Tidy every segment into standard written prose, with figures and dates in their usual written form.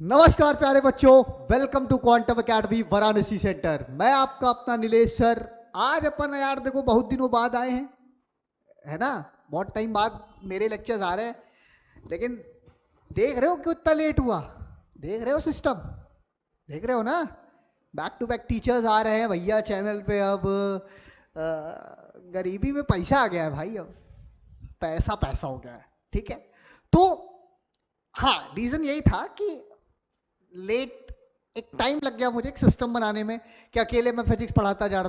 नमस्कार प्यारे बच्चों, welcome to quantum academy Varanasi centre. मैं आपका अपना नीलेश सर। आज अपन यार देखो बहुत दिनों बाद आए हैं, है ना। बहुत टाइम बाद मेरे लेक्चर्स आ रहे हैं, लेकिन देख रहे हो क्यों इतना लेट हुआ? देख रहे हो सिस्टम, देख रहे हो ना। बैक टू बैक टीचर्स आ रहे हैं भैया चैनल पे। अब गरीबी में पैसा आ गया है भाई, अब पैसा पैसा हो गया है। ठीक है, तो हाँ, रीजन यही था कि लेट एक टाइम लग गया मुझे एक सिस्टम बनाने में, कि अकेले मैं फिजिक्स पढ़ाता जा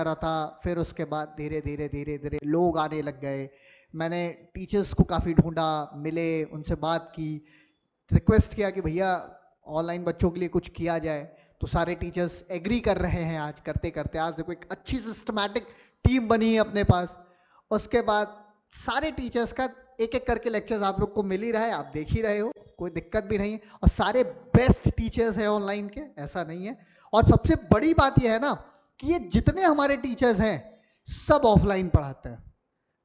रहा था। फिर उसके बाद धीरे धीरे धीरे धीरे लोग आने लग गए। मैंने टीचर्स को काफ़ी ढूंढा, मिले, उनसे बात की, रिक्वेस्ट किया कि भैया ऑनलाइन बच्चों के लिए कुछ किया जाए। तो सारे टीचर्स एग्री कर रहे हैं। आज करते करते आज देखो एक अच्छी सिस्टमैटिक टीम बनी है अपने पास। उसके बाद सारे टीचर्स का एक एक करके लेक्चर्स आप लोग को मिल ही रहा है, आप देख ही रहे हो, कोई दिक्कत भी नहीं है। और सारे बेस्ट टीचर्स हैं ऑनलाइन के, ऐसा नहीं है। और सबसे बड़ी बात यह है ना कि ये जितने हमारे टीचर्स हैं सब ऑफलाइन पढ़ाते हैं।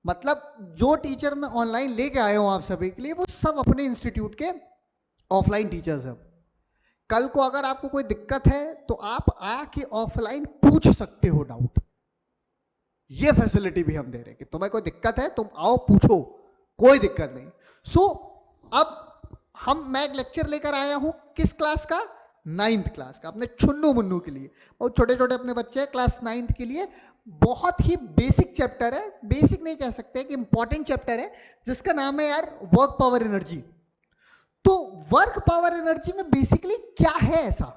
मतलब जो टीचर मैं ऑनलाइन लेके आया हूं आप सभी के लिए, वो सब अपने इंस्टीट्यूट के ऑफलाइन टीचर्स हैं। कल को अगर आपको कोई दिक्कत है तो आप आके ऑफलाइन पूछ सकते हो डाउट। ये फैसिलिटी भी हम दे रहे हैं कि तुम्हें कोई दिक्कत है तुम आओ पूछो, कोई दिक्कत नहीं। सो अब मैं एक लेक्चर लेकर आया हूं, किस क्लास का? 9th क्लास का, अपने छुन्नू मुन्नू के लिए। बहुत छोटे छोटे अपने बच्चे हैं क्लास 9th के लिए। बहुत ही बेसिक चैप्टर है, बेसिक नहीं कह सकते कि इंपॉर्टेंट चैप्टर है, जिसका नाम है यार वर्क पावर एनर्जी। तो वर्क पावर एनर्जी में बेसिकली क्या है ऐसा,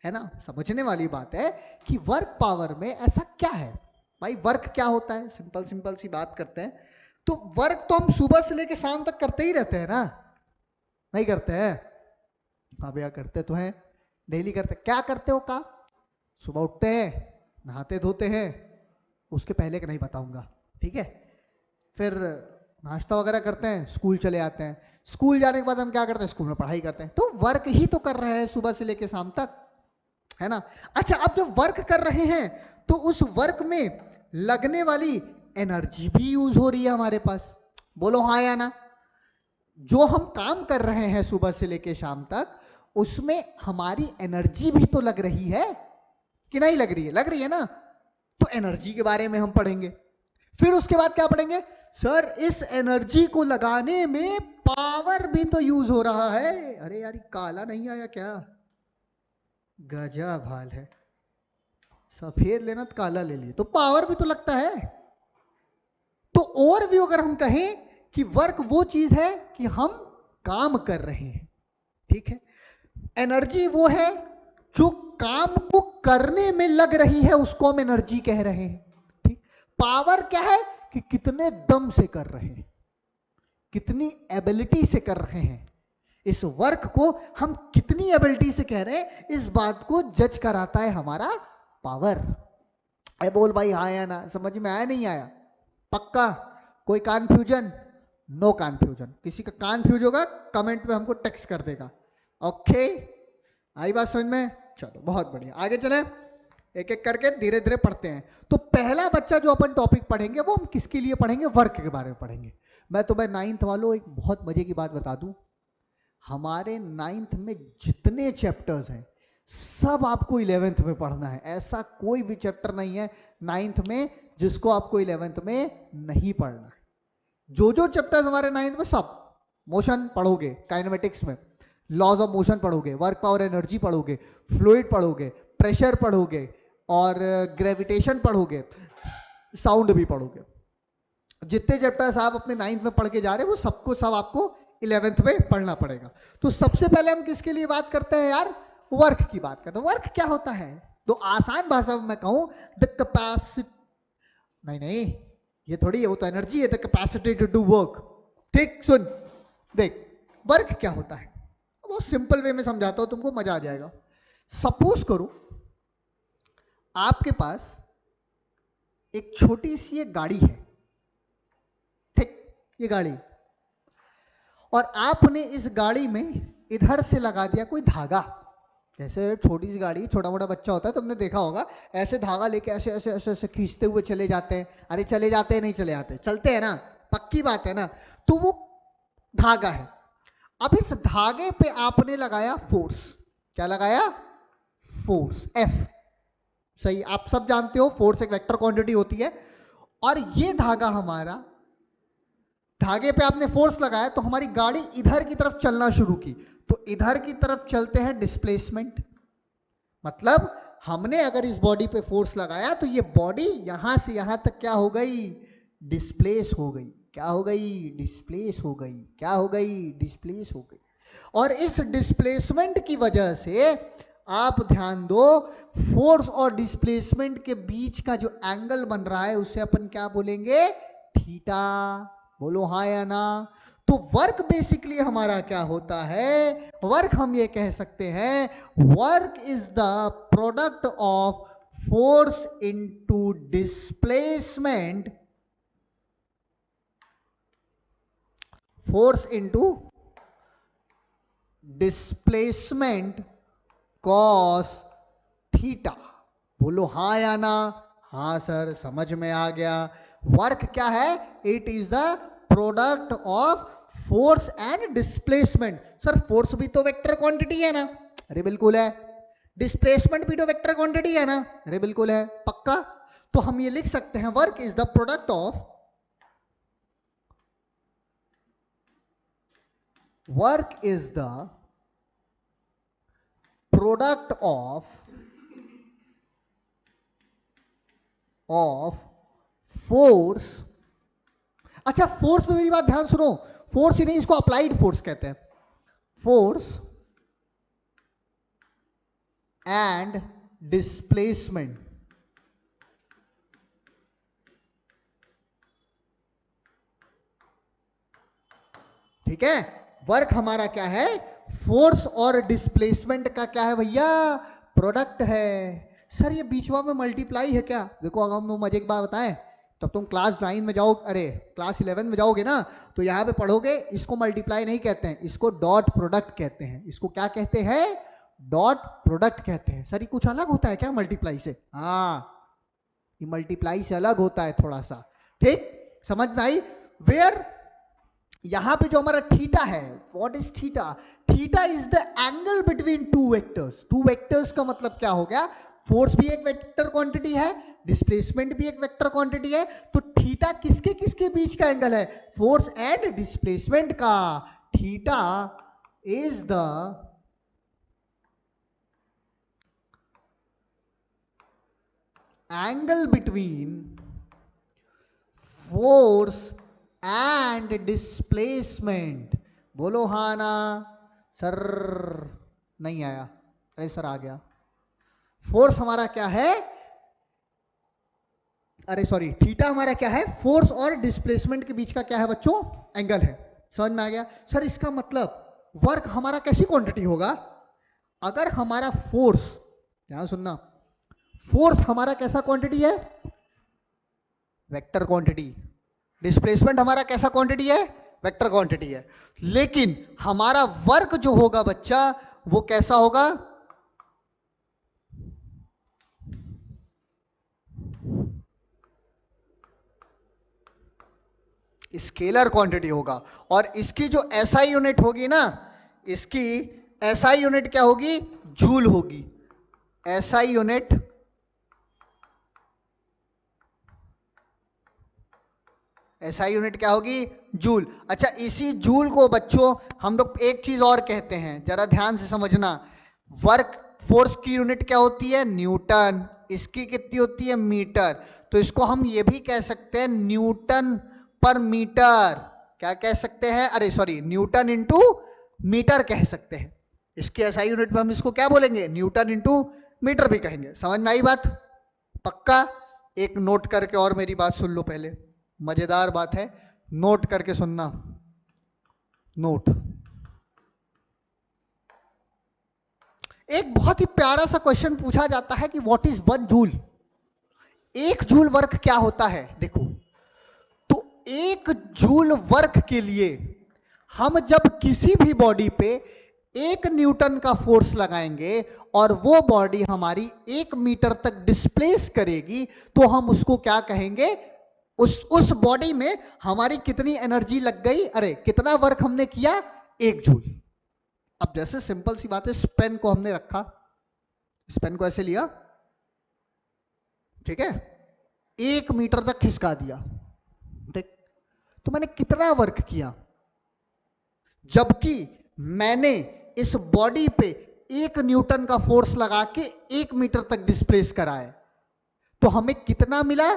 है ना, समझने वाली बात है कि वर्क पावर में ऐसा क्या है। भाई वर्क क्या होता है, सिंपल सिंपल सी बात करते हैं। तो वर्क तो हम सुबह से लेकर शाम तक करते ही रहते हैं ना, नहीं करते हैं? हाँ भैया करते तो हैं, डेली करते। क्या करते हो का? सुबह उठते हैं, नहाते धोते हैं, उसके पहले का नहीं बताऊंगा, ठीक है। फिर नाश्ता वगैरह करते हैं, स्कूल चले आते हैं। स्कूल जाने के बाद हम क्या करते हैं? स्कूल में पढ़ाई करते हैं। तो वर्क ही तो कर रहे हैं सुबह से लेकर शाम तक, है ना। अच्छा, अब जब वर्क कर रहे हैं तो उस वर्क में लगने वाली एनर्जी भी यूज हो रही है हमारे पास। बोलो हाँ या ना। जो हम काम कर रहे हैं सुबह से लेकर शाम तक, उसमें हमारी एनर्जी भी तो लग रही है कि नहीं लग रही है? लग रही है ना। तो एनर्जी के बारे में हम पढ़ेंगे। फिर उसके बाद क्या पढ़ेंगे? सर इस एनर्जी को लगाने में पावर भी तो यूज हो रहा है। अरे यार काला नहीं आया क्या? गजब हाल है, सफेद लेना तो काला ले लिए, तो पावर भी तो लगता है। तो और भी अगर हम कहें कि वर्क वो चीज है कि हम काम कर रहे हैं, ठीक है। एनर्जी वो है जो काम को करने में लग रही है, उसको हम एनर्जी कह रहे हैं, ठीक। पावर क्या है कि कितने दम से कर रहे हैं, कितनी एबिलिटी से कर रहे हैं। इस वर्क को हम कितनी एबिलिटी से कह रहे हैं, इस बात को जज कराता है हमारा पावर। अरे बोल भाई हाँ या ना, समझ में आया नहीं आया? पक्का? कोई कन्फ्यूजन? No confusion. किसी का कन्फ्यूज होगा कमेंट में हमको टेक्स्ट कर देगा। ओके, आई बात समझ में? चलो बहुत बढ़िया, आगे चले, एक एक करके धीरे धीरे पढ़ते हैं। तो पहला बच्चा जो अपन टॉपिक पढ़ेंगे वो हम किसके लिए पढ़ेंगे? वर्क के बारे में पढ़ेंगे। मैं तुम्हें 9th वालों एक बहुत मजे की बात बता दूं, हमारे 9th में जितने चैप्टर्स हैं सब आपको 11th में पढ़ना है। ऐसा कोई भी चैप्टर नहीं है 9th में जिसको आपको 11th में नहीं पढ़ना है। जो जो चैप्टर्स हमारे 9th में सब, मोशन पढ़ोगे काइनेमेटिक्स में, लॉज ऑफ मोशन पढ़ोगे, वर्क पावर एनर्जी पढ़ोगे, फ्लूइड पढ़ोगे, प्रेशर पढ़ोगे, और ग्रेविटेशन पढ़ोगे, साउंड भी पढ़ोगे। जितने चैप्टर्स आप अपने 9th में पढ़ के जा रहे हैं वो सबको सब आपको 11th में पढ़ना पड़ेगा। तो सबसे पहले हम किसके लिए बात करते हैं यार? वर्क की बात करते हैं। वर्क क्या होता है? तो आसान भाषा में मैं कहूं, द कैपेसिटी, नहीं नहीं, ये थोड़ी है, वो तो एनर्जी है, the capacity to do work. ठीक, सुन देख, वर्क क्या होता है बहुत सिंपल वे में समझाता हूं तुमको, मजा आ जाएगा। सपोज करो आपके पास एक छोटी सी एक गाड़ी है, ठीक, ये गाड़ी, और आपने इस गाड़ी में इधर से लगा दिया कोई धागा। जैसे छोटी सी गाड़ी, छोटा मोटा बच्चा होता है, तुमने देखा होगा, ऐसे धागा लेके ऐसे ऐसे ऐसे ऐसे खींचते हुए चले जाते हैं। अरे चले जाते हैं, नहीं चले जाते, चलते हैं ना, पक्की बात है ना। तो वो धागा है। अब इस धागे पे आपने लगाया फोर्स, क्या लगाया? Force F। सही, आप सब जानते हो फोर्स एक वेक्टर क्वांटिटी होती है। और ये धागा हमारा, धागे पे आपने फोर्स लगाया तो हमारी गाड़ी इधर की तरफ चलना शुरू की, तो इधर की तरफ चलते हैं डिस्प्लेसमेंट। मतलब हमने अगर इस बॉडी पे फोर्स लगाया तो ये बॉडी यहां से यहां तक क्या हो गई? डिस्प्लेस हो गई। क्या हो गई? डिस्प्लेस हो गई। क्या हो गई? डिस्प्लेस हो गई। और इस डिस्प्लेसमेंट की वजह से आप ध्यान दो, फोर्स और डिस्प्लेसमेंट के बीच का जो एंगल बन रहा है उसे अपन क्या बोलेंगे? थीटा। बोलो हाँ या ना। तो वर्क बेसिकली हमारा क्या होता है? वर्क हम ये कह सकते हैं, work is the product of force into displacement, force into displacement cos theta. बोलो हाँ या ना। हाँ सर, समझ में आ गया। वर्क क्या है? It is the product of force and displacement. Sir force भी तो वेक्टर क्वांटिटी है ना? अरे बिल्कुल है। डिस्प्लेसमेंट भी तो वेक्टर क्वांटिटी है ना? अरे बिल्कुल है। पक्का? तो हम ये लिख सकते हैं, work is the product of, work is the product of force. अच्छा, फोर्स में मेरी बात ध्यान सुनो, फोर्स ही नहीं, इसको अप्लाइड फोर्स कहते हैं। Force and displacement. ठीक है? वर्क हमारा क्या है? फोर्स और डिस्प्लेसमेंट का क्या है भैया? प्रोडक्ट है। सर ये बीचवा में मल्टीप्लाई है क्या? देखो अगर हम मजे की बात बताएं, तब तुम क्लास 9 में जाओ, अरे क्लास 11 में जाओगे ना, तो यहाँ पे पढ़ोगे, इसको मल्टीप्लाई नहीं कहते हैं, इसको डॉट प्रोडक्ट कहते हैं। इसको क्या कहते हैं? डॉट प्रोडक्ट कहते हैं। सर ये कुछ अलग होता है क्या मल्टीप्लाई से? हाँ, ये मल्टीप्लाई से अलग होता है थोड़ा सा। ठीक, समझ में आई? वेयर यहां पे जो हमारा थीटा है, what is theta? Theta is the angle between two vectors. Two vectors का मतलब क्या हो गया? फोर्स भी एक वेक्टर क्वांटिटी है, डिस्प्लेसमेंट भी एक वेक्टर क्वांटिटी है, तो थीटा किसके किसके बीच का एंगल है? फोर्स एंड डिस्प्लेसमेंट का। Theta is the angle between force and displacement. बोलो हाँ ना। सर नहीं आया। अरे सर आ गया। फोर्स हमारा क्या है? अरे सॉरी, थीटा हमारा क्या है? फोर्स और डिस्प्लेसमेंट के बीच का क्या है बच्चों? एंगल है। समझ में आ गया? सर इसका मतलब वर्क हमारा कैसी क्वांटिटी होगा? अगर हमारा फोर्स, ध्यान सुनना, फोर्स हमारा कैसा क्वांटिटी है? Vector quantity. डिस्प्लेसमेंट हमारा कैसा क्वांटिटी है? वेक्टर क्वांटिटी है। लेकिन हमारा वर्क जो होगा बच्चा, वो कैसा होगा? स्केलर क्वांटिटी होगा। और इसकी जो एसआई यूनिट होगी ना, इसकी एसआई यूनिट क्या होगी? जूल होगी। एसआई यूनिट एसआई यूनिट क्या होगी? जूल। अच्छा, इसी जूल को बच्चों हम लोग एक चीज और कहते हैं, जरा ध्यान से समझना। वर्क फोर्स की यूनिट क्या होती है? न्यूटन। इसकी कितनी होती है? मीटर। तो इसको हम ये भी कह सकते हैं न्यूटन पर मीटर। क्या कह सकते हैं? अरे सॉरी, न्यूटन इंटू मीटर कह सकते हैं। इसकी एसआई यूनिट में हम इसको क्या बोलेंगे? न्यूटन इंटू मीटर भी कहेंगे। समझ में आई बात? पक्का? एक नोट करके और मेरी बात सुन लो पहले, मजेदार बात है, नोट करके सुनना। नोट, एक बहुत ही प्यारा सा क्वेश्चन पूछा जाता है कि what is 1 joule? 1 joule work क्या होता है? देखो, तो 1 जूल वर्क के लिए हम जब किसी भी बॉडी पे 1 न्यूटन का फोर्स लगाएंगे और वो बॉडी हमारी 1 मीटर तक डिस्प्लेस करेगी, तो हम उसको क्या कहेंगे? उस बॉडी में हमारी कितनी एनर्जी लग गई? अरे कितना वर्क हमने किया? 1 जूल। अब जैसे सिंपल सी बात है, इस पेन को हमने रखा, इस पेन को ऐसे लिया, ठीक है, 1 मीटर तक खिसका दिया, ठीक, तो मैंने कितना वर्क किया, जबकि मैंने इस बॉडी पे 1 न्यूटन का फोर्स लगा के 1 मीटर तक डिस्प्लेस करा है, तो हमें कितना मिला,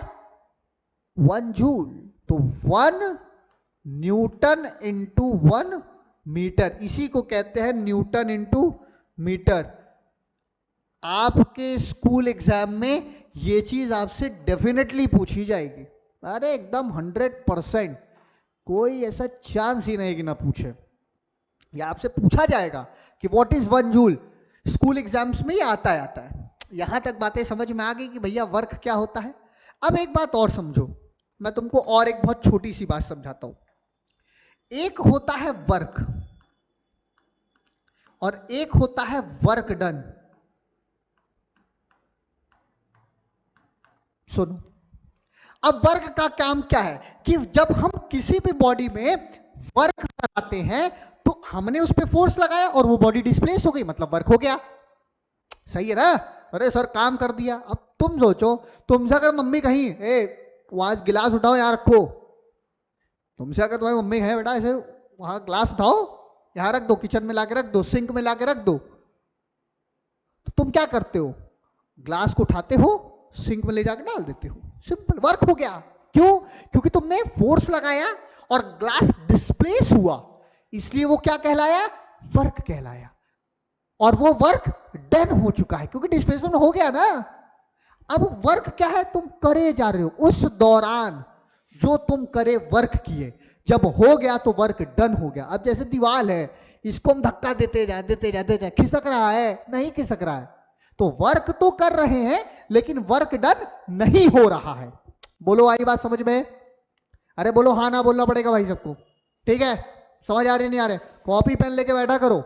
1 जूल। तो 1 न्यूटन इंटू 1 मीटर, इसी को कहते हैं न्यूटन इंटू मीटर। आपके स्कूल एग्जाम में ये चीज आपसे डेफिनेटली पूछी जाएगी, अरे एकदम 100%, कोई ऐसा चांस ही नहीं कि ना पूछे, या आपसे पूछा जाएगा कि what is 1 joule, school exams में ही आता है। यहां तक बातें समझ में आ गई कि भैया वर्क क्या होता है। अब एक बात और समझो, मैं तुमको और एक बहुत छोटी सी बात समझाता हूं। एक होता है वर्क और एक होता है वर्क डन। सुनो, अब वर्क का काम क्या है कि जब हम किसी भी बॉडी में वर्क कराते हैं तो हमने उस पर फोर्स लगाया और वो बॉडी डिस्प्लेस हो गई, मतलब वर्क हो गया, सही है ना। अरे सर काम कर दिया। अब तुम सोचो, तुमसे अगर मम्मी कहीं ए वहां गिलास उठाओ यहाँ रखो, तुमसे अगर तुम्हारी मम्मी है बेटा ऐसे वहां ग्लास उठाओ यहाँ रख दो, किचन में लाके रख दो, सिंक में लाके रख दो, तो तुम क्या करते हो, ग्लास को उठाते हो, सिंक में ले जाकर डाल देते हो, सिंपल, वर्क हो गया। क्यों? क्योंकि तुमने फोर्स लगाया और ग्लास डिस्प्लेस हुआ, इसलिए वो क्या कहलाया, वर्क कहलाया, और वो वर्क डन हो चुका है क्योंकि डिस्प्लेसमेंट हो गया ना। अब वर्क क्या है, तुम करे जा रहे हो, उस दौरान जो तुम करे वर्क किए, जब हो गया तो वर्क डन हो गया। अब जैसे दीवार है, इसको हम धक्का देते जाए देते जाए देते जाए, खिसक रहा है, नहीं खिसक रहा है, तो वर्क तो कर रहे हैं लेकिन वर्क डन नहीं हो रहा है। बोलो आई बात समझ में? अरे बोलो हाँ ना बोलना पड़ेगा भाई सबको, ठीक है, समझ आ रही नहीं आ रहे? कॉपी पेन लेके बैठा करो,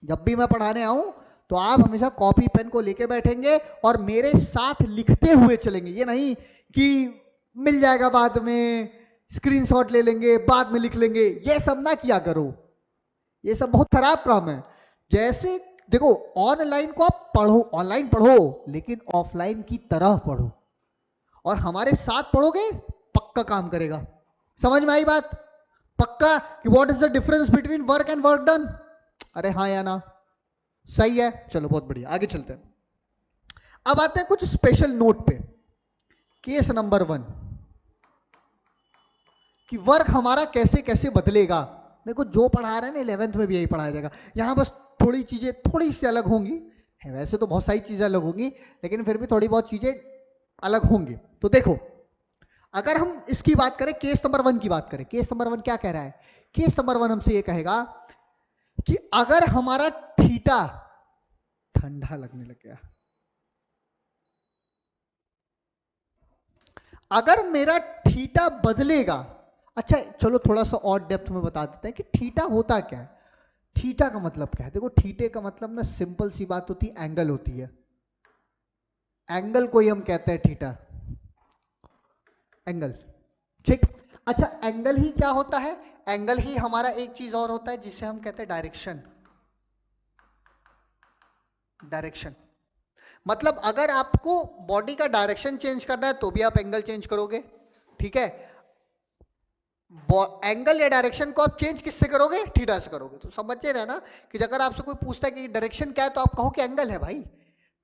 जब भी मैं पढ़ाने आऊं तो आप हमेशा कॉपी पेन को लेके बैठेंगे और मेरे साथ लिखते हुए चलेंगे, ये नहीं कि मिल जाएगा बाद में, स्क्रीनशॉट ले लेंगे बाद में लिख लेंगे, ये सब ना किया करो, ये सब बहुत खराब काम है। जैसे देखो, ऑनलाइन को आप पढ़ो, ऑनलाइन पढ़ो लेकिन ऑफलाइन की तरह पढ़ो, और हमारे साथ पढ़ोगे पक्का काम करेगा। समझ में आई बात? पक्का कि what is the difference between work and work done? अरे हाँ या ना? सही है, चलो बहुत बढ़िया, आगे चलते हैं। अब आते हैं कुछ स्पेशल नोट पे। केस नंबर 1 कि वर्क हमारा कैसे कैसे बदलेगा। देखो जो पढ़ा रहे हैं ना 11th में भी यही पढ़ाया जाएगा, यहां बस थोड़ी चीजें थोड़ी सी अलग होंगी, वैसे तो बहुत सारी चीजें अलग होंगी लेकिन फिर भी थोड़ी बहुत चीजें अलग होंगी। तो देखो, अगर हम इसकी बात करें, केस नंबर 1 की बात करें, केस नंबर 1 क्या कह रहा है? केस नंबर 1 हमसे ये कहेगा कि अगर हमारा थीटा, ठंडा लगने लग गया, अगर मेरा थीटा बदलेगा, अच्छा चलो थोड़ा सा और डेप्थ में बता देते हैं कि थीटा होता क्या है। थीटा का मतलब क्या है? देखो थीटे का मतलब ना सिंपल सी बात होती है, एंगल होती है, एंगल को ही हम कहते हैं थीटा, एंगल, ठीक। अच्छा एंगल ही क्या होता है? एंगल ही हमारा एक चीज और होता है जिसे हम कहते हैं डायरेक्शन। डायरेक्शन मतलब अगर आपको बॉडी का डायरेक्शन चेंज करना है तो भी आप एंगल चेंज करोगे, ठीक है। एंगल या डायरेक्शन को आप चेंज किससे करोगे? थीटा से करोगे। तो समझे रहे ना कि अगर आपसे कोई पूछता है कि डायरेक्शन क्या है तो आप कहो कि एंगल है भाई,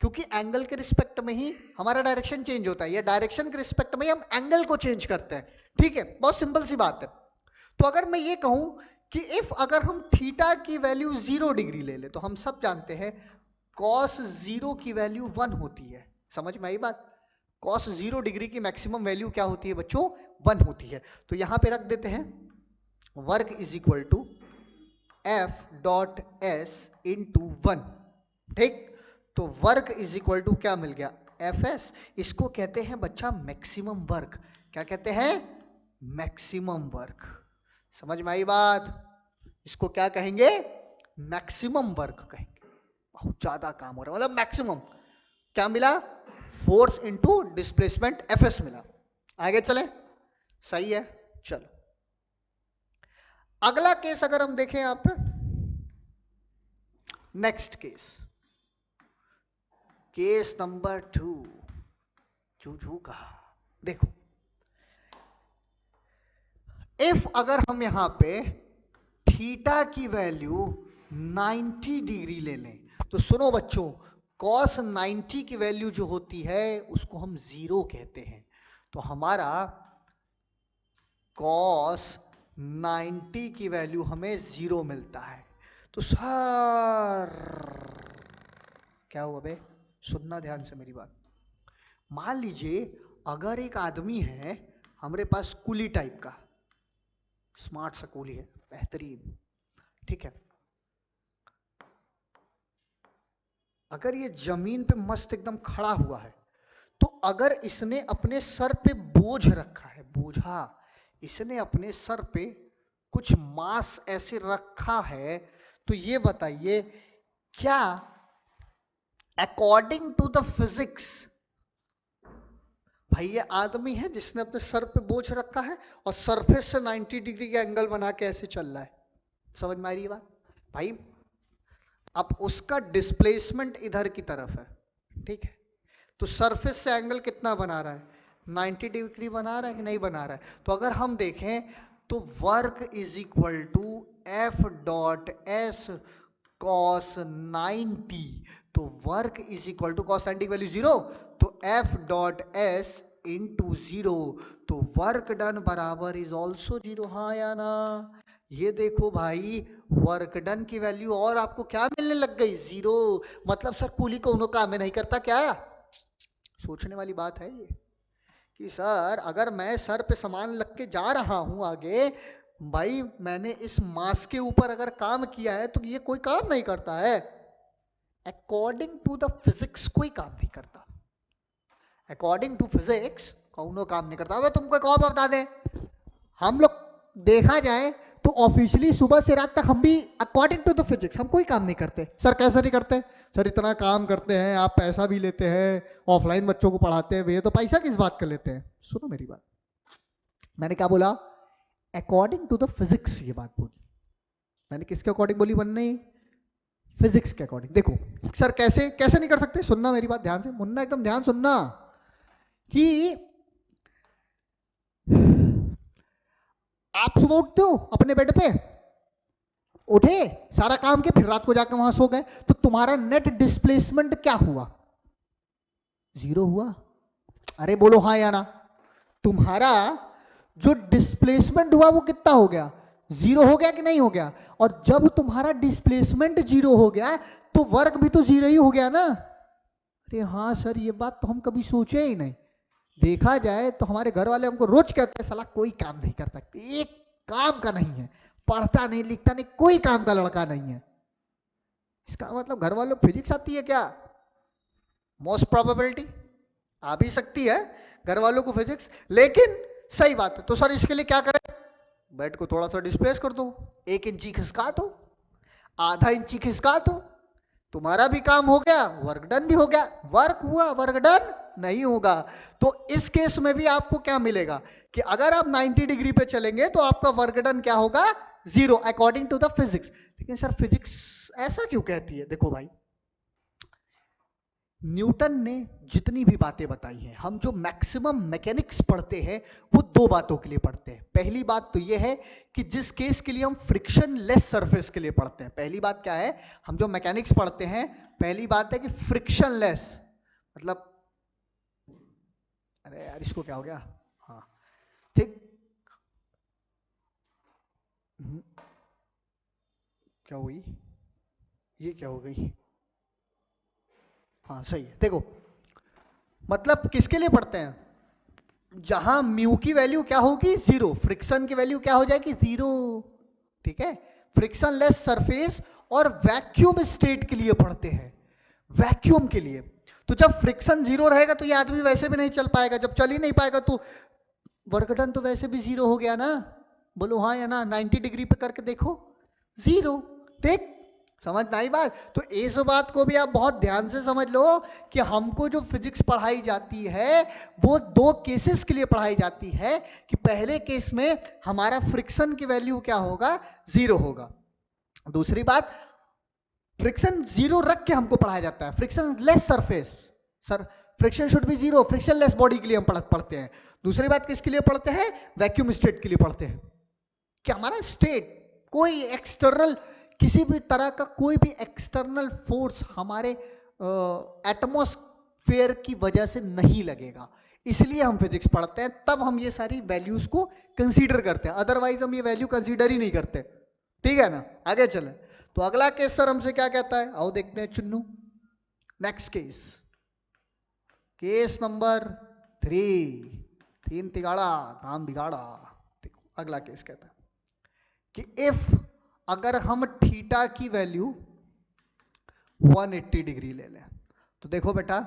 क्योंकि एंगल के रिस्पेक्ट में ही हमारा डायरेक्शन चेंज होता है, या डायरेक्शन के रिस्पेक्ट में ही हम एंगल को चेंज करते हैं, ठीक है। बहुत सिंपल सी बात है। तो अगर मैं ये कहूं कि इफ अगर हम थीटा की वैल्यू 0 डिग्री ले ले, तो हम सब जानते हैं कॉस 0 की वैल्यू 1 होती है। समझ में आई बात? कॉस 0 डिग्री की मैक्सिमम वैल्यू क्या होती है बच्चों? 1 होती है। तो यहां पे रख देते हैं work is equal to F dot s into 1, ठीक। तो वर्क इज इक्वल टू क्या मिल गया? F S. इसको कहते हैं बच्चा मैक्सिमम वर्क। क्या कहते हैं? Maximum work. समझ में आई बात? इसको क्या कहेंगे? मैक्सिमम वर्क कहेंगे। बहुत ज्यादा काम हो रहा है, मतलब मैक्सिमम। क्या मिला? Force into displacement F S मिला। आगे चले, सही है, चलो। अगला केस अगर हम देखें यहां पे, नेक्स्ट केस नंबर 2, जू कहा। देखो, इफ अगर हम यहां पे थीटा की वैल्यू 90 डिग्री ले लें, तो सुनो बच्चों, cos 90 की वैल्यू जो होती है उसको हम 0 कहते हैं। तो हमारा cos 90 की वैल्यू हमें 0 मिलता है। तो सर क्या हुआ बे, सुनना ध्यान से मेरी बात। मान लीजिए अगर एक आदमी है हमारे पास कुली टाइप का, स्मार्ट सा कुली है, बेहतरीन, ठीक है। अगर ये जमीन पे मस्त एकदम खड़ा हुआ है, तो अगर इसने अपने सर पे बोझ रखा है, बोझा, इसने अपने सर पे कुछ मास ऐसे रखा है, तो ये बताइए क्या अकॉर्डिंग टू द फिजिक्स, भाई ये आदमी है जिसने अपने सर पे बोझ रखा है और सरफेस से 90 डिग्री का एंगल बना के ऐसे चल रहा है, समझ में आ रही है बात भाई। अब उसका डिस्प्लेसमेंट इधर की तरफ है, ठीक है, तो सरफेस से एंगल कितना बना रहा है, 90 डिग्री बना रहा है कि नहीं बना रहा है। तो अगर हम देखें तो work is equal to F dot s cos 90, तो work is equal to cos 90 की वैल्यू 0, तो एफ डॉट एस इंटू 0, तो वर्क डन बराबर इज ऑल्सो 0, हाँ या ना। ये देखो भाई, वर्क डन की वैल्यू और आपको क्या मिलने लग गई, 0। मतलब सर कूली को उन्हों काम में नहीं करता क्या, सोचने वाली बात है ये कि सर अगर मैं सर पे सामान लग के जा रहा हूं आगे, भाई मैंने इस मास के ऊपर अगर काम किया है तो ये कोई काम नहीं करता है, अकॉर्डिंग टू द फिजिक्स कोई काम नहीं करता, अकॉर्डिंग टू फिजिक्स कौनो काम नहीं करता। अब तुमको एक और बता दें, हम लोग देखा जाए तो ऑफिशियली सुबह से रात तक हम भी अकॉर्डिंग टू द फिजिक्स हम कोई काम नहीं करते। सर कैसे नहीं करते, सर इतना काम करते हैं, आप पैसा भी लेते हैं, ऑफलाइन बच्चों को पढ़ाते हैं, वे तो पैसा किस बात कर लेते हैं। सुनो मेरी बात, मैंने क्या बोला, अकॉर्डिंग टू द फिजिक्स ये बात बोली। मैंने किसके अकॉर्डिंग बोली, बनने फिजिक्स के अकॉर्डिंग। देखो सर कैसे कैसे नहीं कर सकते, सुनना मेरी बात ध्यान से, मुन्ना एकदम ध्यान सुनना, कि आप सुबह उठते हो अपने बेड पे, उठे सारा काम के, फिर रात को जाकर वहां सो गए, तो तुम्हारा नेट डिस्प्लेसमेंट क्या हुआ, 0 हुआ। अरे बोलो हाँ या ना, तुम्हारा जो डिस्प्लेसमेंट हुआ वो कितना हो गया, 0 हो गया कि नहीं हो गया। और जब तुम्हारा डिस्प्लेसमेंट 0 हो गया तो वर्क भी तो 0 ही हो गया ना। अरे हाँ सर ये बात तो हम कभी सोचे ही नहीं। देखा जाए तो हमारे घर वाले हमको रोज कहते हैं साला कोई काम नहीं करता, एक काम का नहीं है, पढ़ता नहीं लिखता नहीं, कोई काम का लड़का नहीं है। इसका मतलब घर वालों को फिजिक्स आती है क्या, मोस्ट प्रोबेबिलिटी आ भी सकती है घर वालों को फिजिक्स, लेकिन सही बात है। तो सर इसके लिए क्या करें, बेड को थोड़ा सा डिस्प्लेस कर दो, 1 इंची खिसका दो, आधा इंची खिसका दो, तुम्हारा भी काम हो गया, वर्क डन भी हो गया। वर्क हुआ, वर्क डन नहीं होगा। तो इस केस में भी आपको क्या मिलेगा कि अगर आप 90 डिग्री पे चलेंगे तो आपका वर्क डन क्या होगा, 0 अकॉर्डिंग टू द फिजिक्स। लेकिन सर फिजिक्स ऐसा क्यों कहती है, देखो भाई न्यूटन ने जितनी भी बातें बताई हैं, हम जो मैक्सिमम मैकेनिक्स पढ़ते हैं वो 2 बातों के लिए पढ़ते हैं। पहली बात तो ये है कि जिस केस के लिए हम फ्रिक्शन लेस सरफेस के लिए पढ़ते हैं, पहली बात क्या है, हम जो मैकेनिक्स पढ़ते हैं पहली बात है कि फ्रिक्शन लेस, मतलब अरे यार इसको क्या हो गया, हाँ ठीक, क्या हुई, ये क्या हो गई, हाँ सही है। देखो मतलब किसके लिए पढ़ते हैं, जहां म्यू की वैल्यू क्या होगी, 0, फ्रिक्शन की वैल्यू क्या हो जाएगी, 0, ठीक है। फ्रिक्शन लेस सरफेस और वैक्यूम स्टेट के लिए पढ़ते हैं, वैक्यूम के लिए। तो जब फ्रिक्शन 0 रहेगा तो ये आदमी वैसे भी नहीं चल पाएगा, जब चल ही नहीं पाएगा तो वर्क डन तो वैसे भी 0 हो गया ना, बोलो हाँ या ना, 90 डिग्री पे करके देखो 0, ठीक, समझ में आई बात। तो इस बात को भी आप बहुत ध्यान से समझ लो कि हमको जो फिजिक्स पढ़ाई जाती है वो 2 केसेस के लिए पढ़ाई जाती है, कि पहले केस में हमारा फ्रिक्शन की वैल्यू क्या होगा, 0 होगा। दूसरी बात, फ्रिक्शन जीरो रख के हमको पढ़ाया जाता है, friction less surface. Sir friction should be zero, friction less body के लिए हम पढ़ते हैं। दूसरी बात किसके लिए पढ़ते हैं? वैक्यूम स्टेट के लिए पढ़ते हैं कि हमारा स्टेट कोई एक्सटर्नल, किसी भी तरह का कोई भी एक्सटर्नल फोर्स हमारे एटमॉस्फेयर की वजह से नहीं लगेगा, इसलिए हम फिजिक्स पढ़ते हैं। तब हम ये सारी वैल्यूज को कंसीडर करते हैं, अदरवाइज हम ये वैल्यू कंसीडर ही नहीं करते। ठीक है ना, आगे चले। तो अगला केस सर हमसे क्या कहता है, आओ देखते हैं Chunnu. Next case, case number 3, 3 तिगाड़ा काम बिगाड़ा। देखो अगला केस कहता है कि इफ, अगर हम थीटा की वैल्यू 180 डिग्री ले लें, तो देखो बेटा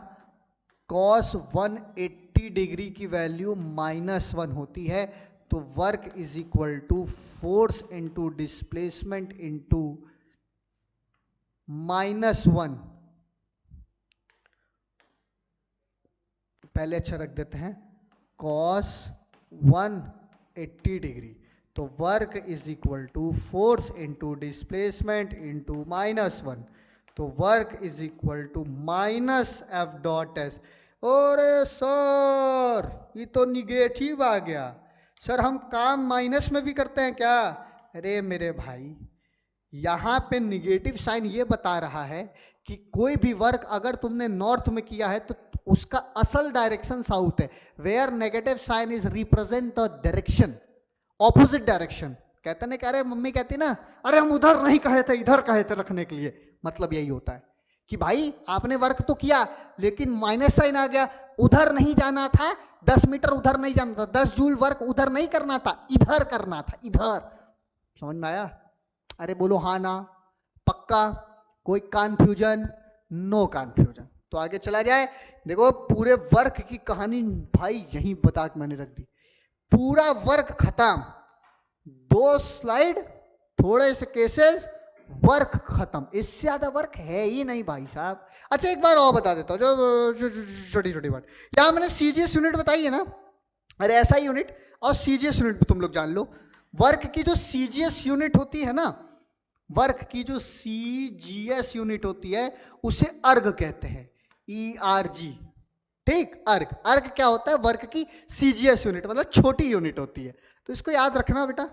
cos 180 डिग्री की वैल्यू -1 होती है, तो work is equal to force into displacement into -1। पहले अच्छा रख देते हैं, cos 180 डिग्री, तो work is equal to force into displacement into -1, तो work is equal to -F.S। अरे सर ये तो निगेटिव आ गया, सर हम काम माइनस में भी करते हैं क्या? अरे मेरे भाई, यहां पे निगेटिव साइन ये बता रहा है कि कोई भी वर्क अगर तुमने नॉर्थ में किया है तो उसका असल डायरेक्शन साउथ है, where negative sign is represent the direction, opposite direction. कहते ना, कह रहे मम्मी कहती ना, अरे हम उधर नहीं कहे थे इधर कहे थे रखने के लिए। मतलब यही होता है कि भाई आपने वर्क तो किया लेकिन माइनस साइन आ गया, उधर नहीं जाना था, 10 मीटर उधर नहीं जाना था, 10 जूल वर्क उधर नहीं करना था, इधर करना था, इधर। समझ में आया? अरे बोलो हाँ ना, पक्का, कोई कंफ्यूजन? No confusion. तो आगे चला जाए। देखो पूरे वर्क की कहानी भाई यहीं बता के मैंने रख दी, पूरा वर्क खत्म, 2 स्लाइड, थोड़े से केसेस, वर्क खत्म। इससे ज्यादा वर्क है ही नहीं भाई साहब। अच्छा एक बार और बता देता हूँ, जो छोटी छोटी बात, यहां मैंने सीजीएस यूनिट बताई है ना, अरे ऐसा ही यूनिट और सीजीएस यूनिट भी तुम लोग जान लो। वर्क की जो सीजीएस यूनिट होती है ना, वर्क की जो सीजीएस यूनिट होती है उसे अर्ग कहते हैं, ERG। ठीक, अर्ग, अर्ग क्या होता है? वर्क की सीजीएस यूनिट, मतलब छोटी यूनिट होती है, तो इसको याद रखना बेटा।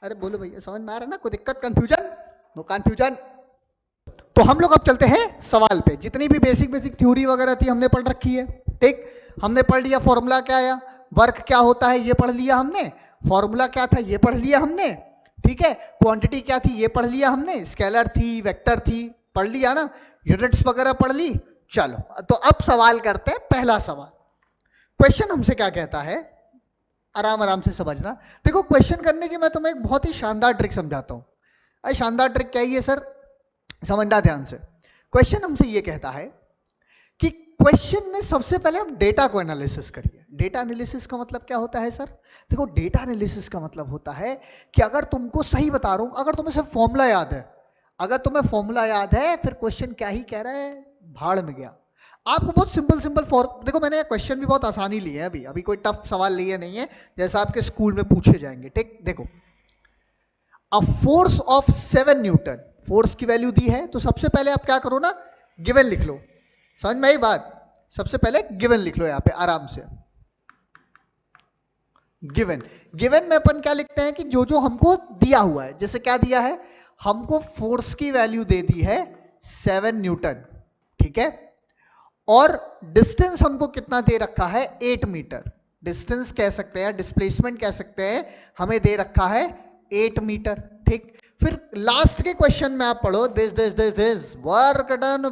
अरे बोलो भैया समझ में आ रहा है ना, कोई दिक्कत, कंफ्यूजन? No confusion. तो हम लोग अब चलते हैं सवाल पे। जितनी भी बेसिक बेसिक थ्योरी वगैरह थी हमने पढ़ रखी है। ठीक, हमने पढ़ लिया फॉर्मूला क्या आया, वर्क क्या होता है ये पढ़ लिया हमने, फॉर्मूला क्या था ये पढ़ लिया हमने, ठीक है, क्वांटिटी क्या थी ये पढ़ लिया हमने, स्केलर थी, वेक्टर थी, पढ़ लिया ना, यूनिट्स वगैरह पढ़ ली। चलो तो अब सवाल करते हैं। पहला सवाल, क्वेश्चन हमसे क्या कहता है, आराम आराम से समझना। देखो क्वेश्चन करने की मैं तुम्हें एक बहुत ही शानदार ट्रिक समझाता हूं। अरे शानदार ट्रिक क्या है ये सर, समझना ध्यान से। क्वेश्चन हमसे ये कहता है कि क्वेश्चन में सबसे पहले आप डेटा को एनालिसिस करिए। डेटा एनालिसिस का मतलब क्या होता है सर? देखो डेटा एनालिसिस का मतलब होता है कि अगर तुमको सही बता रहा हूं, अगर तुम्हें सिर्फ फॉर्मूला याद है, अगर तुम्हें फॉर्मूला याद है, फिर क्वेश्चन क्या ही कह रहा है, भाड़ में गया। आपको बहुत सिंपल सिंपल देखो मैंने क्वेश्चन भी बहुत आसानी लिए हैं, अभी कोई टफ सवाल लिए नहीं है जैसा आपके स्कूल में पूछे जाएंगे। ठीक, देखो a force of 7 Newton, force की वैल्यू दी है, तो सबसे पहले आप क्या करो ना, गिवन लिख लो। समझ में आई बात? सबसे पहले गिवन लिख लो यहां पे आराम से। गिवन, गिवन में अपन क्या लिखते हैं कि जो जो हमको दिया हुआ है, जैसे क्या दिया है, हमको फोर्स की वैल्यू दे दी है 7 न्यूटन, ठीक है, और डिस्टेंस हमको कितना दे रखा है, 8 मीटर। डिस्टेंस कह सकते हैं, डिस्प्लेसमेंट कह सकते हैं, हमें दे रखा है 8 मीटर। ठीक, फिर लास्ट के क्वेश्चन में आप पढ़ो, this work done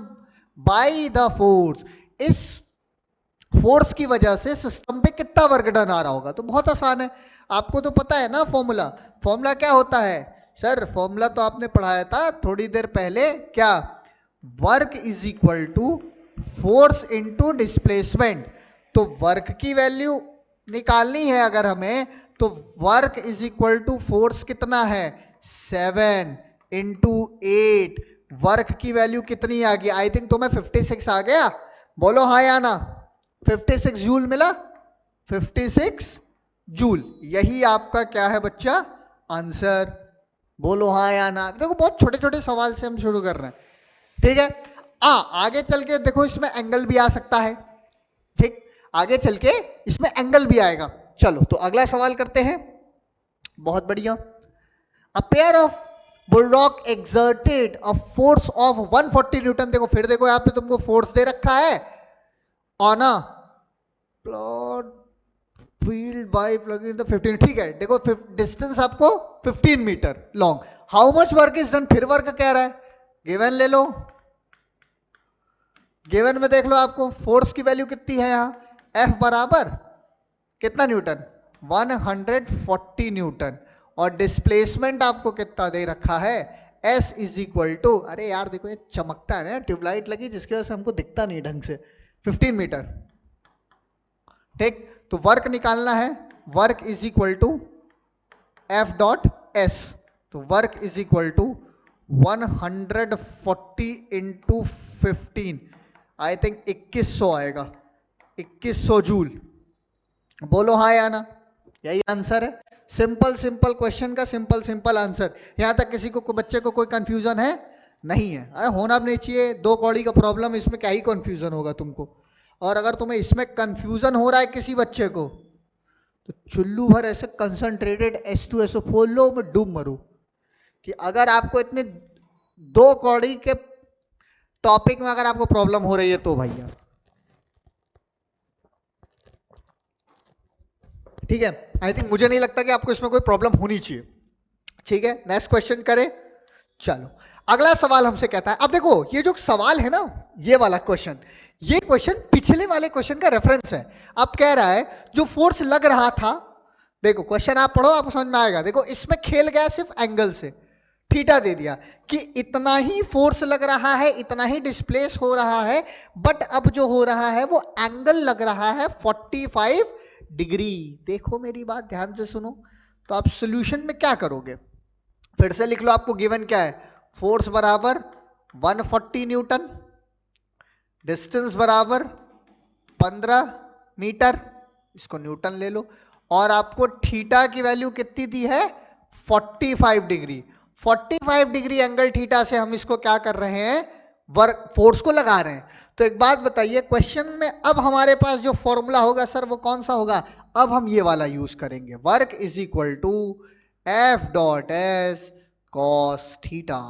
by the force, इस फोर्स की वजह से सिस्टम पे कितना वर्क डन आ रहा होगा। तो बहुत आसान है, आपको तो पता है ना फॉर्मूला। फॉर्मूला क्या होता है सर? फॉर्मूला तो आपने पढ़ाया था थोड़ी देर पहले, क्या? Work is equal to force into displacement. तो वर्क की वैल्यू निकालनी है अगर हमें, तो work is equal to force कितना है, 7 इंटू 8। वर्क की वैल्यू कितनी आ गई? आई थिंक तुम्हें 56 आ गया, बोलो हाँ या ना। 56 जूल मिला, 56 जूल, यही आपका क्या है बच्चा, आंसर। बोलो हाँ या ना। देखो बहुत छोटे छोटे सवाल से हम शुरू कर रहे हैं, ठीक है। आगे चल के देखो इसमें एंगल भी आ सकता है, ठीक। आगे चल के इसमें एंगल भी आएगा। चलो तो अगला सवाल करते हैं। बहुत बढ़िया। A pair of bulldog exerted a force of 140 Newton. देखो फिर देखो यहाँ पे तुमको फोर्स दे रखा है on a plot field by plugging the 15, ठीक है। देखो डिस्टेंस आपको 15 metre long. How much work is done, फिर वर्क कह रहा है। गिवन ले लो, गिवन में देख लो आपको फोर्स की वैल्यू कितनी है यहाँ। एफ बराबर कितना न्यूटन, 140 न्यूटन। और डिस्प्लेसमेंट आपको कितना दे रखा है, एस इज इक्वल टू, अरे यार देखो ये चमकता है ना, ट्यूबलाइट लगी जिसकी वजह से हमको दिखता नहीं ढंग से, 15 मीटर, ठीक। तो वर्क निकालना है, work is equal to F dot S. तो work is equal to 140 into 15, I think 2100 आएगा, 2100 जूल। बोलो हाँ या ना, यही आंसर है। सिंपल सिंपल क्वेश्चन का सिंपल सिंपल आंसर। यहां तक किसी को बच्चे को कोई कंफ्यूजन है, नहीं है। अरे होना भी नहीं चाहिए, दो कौड़ी का प्रॉब्लम, इसमें क्या ही कंफ्यूजन होगा तुमको। और अगर तुम्हें इसमें कंफ्यूजन हो रहा है किसी बच्चे को, तो चुल्लू भर ऐसे कंसंट्रेटेड H2SO फोल लो, मैं डूब मरू। कि अगर आपको इतने दो कौड़ी के टॉपिक में अगर आपको प्रॉब्लम हो रही है तो भैया, ठीक है। आई थिंक मुझे नहीं लगता कि आपको इसमें कोई प्रॉब्लम होनी चाहिए, ठीक है। नेक्स्ट क्वेश्चन करें। चलो अगला सवाल हमसे कहता है, अब देखो ये जो सवाल है ना, ये वाला क्वेश्चन, ये क्वेश्चन पिछले वाले क्वेश्चन का रेफरेंस है। अब कह रहा है जो फोर्स लग रहा था, देखो क्वेश्चन आप पढ़ो आपको समझ में आएगा। देखो इसमें खेल गया सिर्फ एंगल से, थीटा दे दिया कि इतना ही फोर्स लग रहा है, इतना ही डिस्प्लेस हो रहा है, बट अब जो हो रहा है वो एंगल लग रहा है 45 डिग्री। देखो मेरी बात ध्यान से सुनो। तो आप सॉल्यूशन में क्या करोगे, फिर से लिख लो, आपको गिवन क्या है, फोर्स बराबर 140 न्यूटन, डिस्टेंस बराबर 15 मीटर, इसको न्यूटन ले लो, और आपको थीटा की वैल्यू कितनी दी है, 45 डिग्री। 45 डिग्री एंगल थीटा से हम इसको क्या कर रहे हैं, वर्क फोर्स को लगा रहे हैं। तो एक बात बताइए, क्वेश्चन में अब हमारे पास जो फॉर्मूला होगा सर वो कौन सा होगा, अब हम ये वाला यूज करेंगे, work is equal to F dot s cos theta.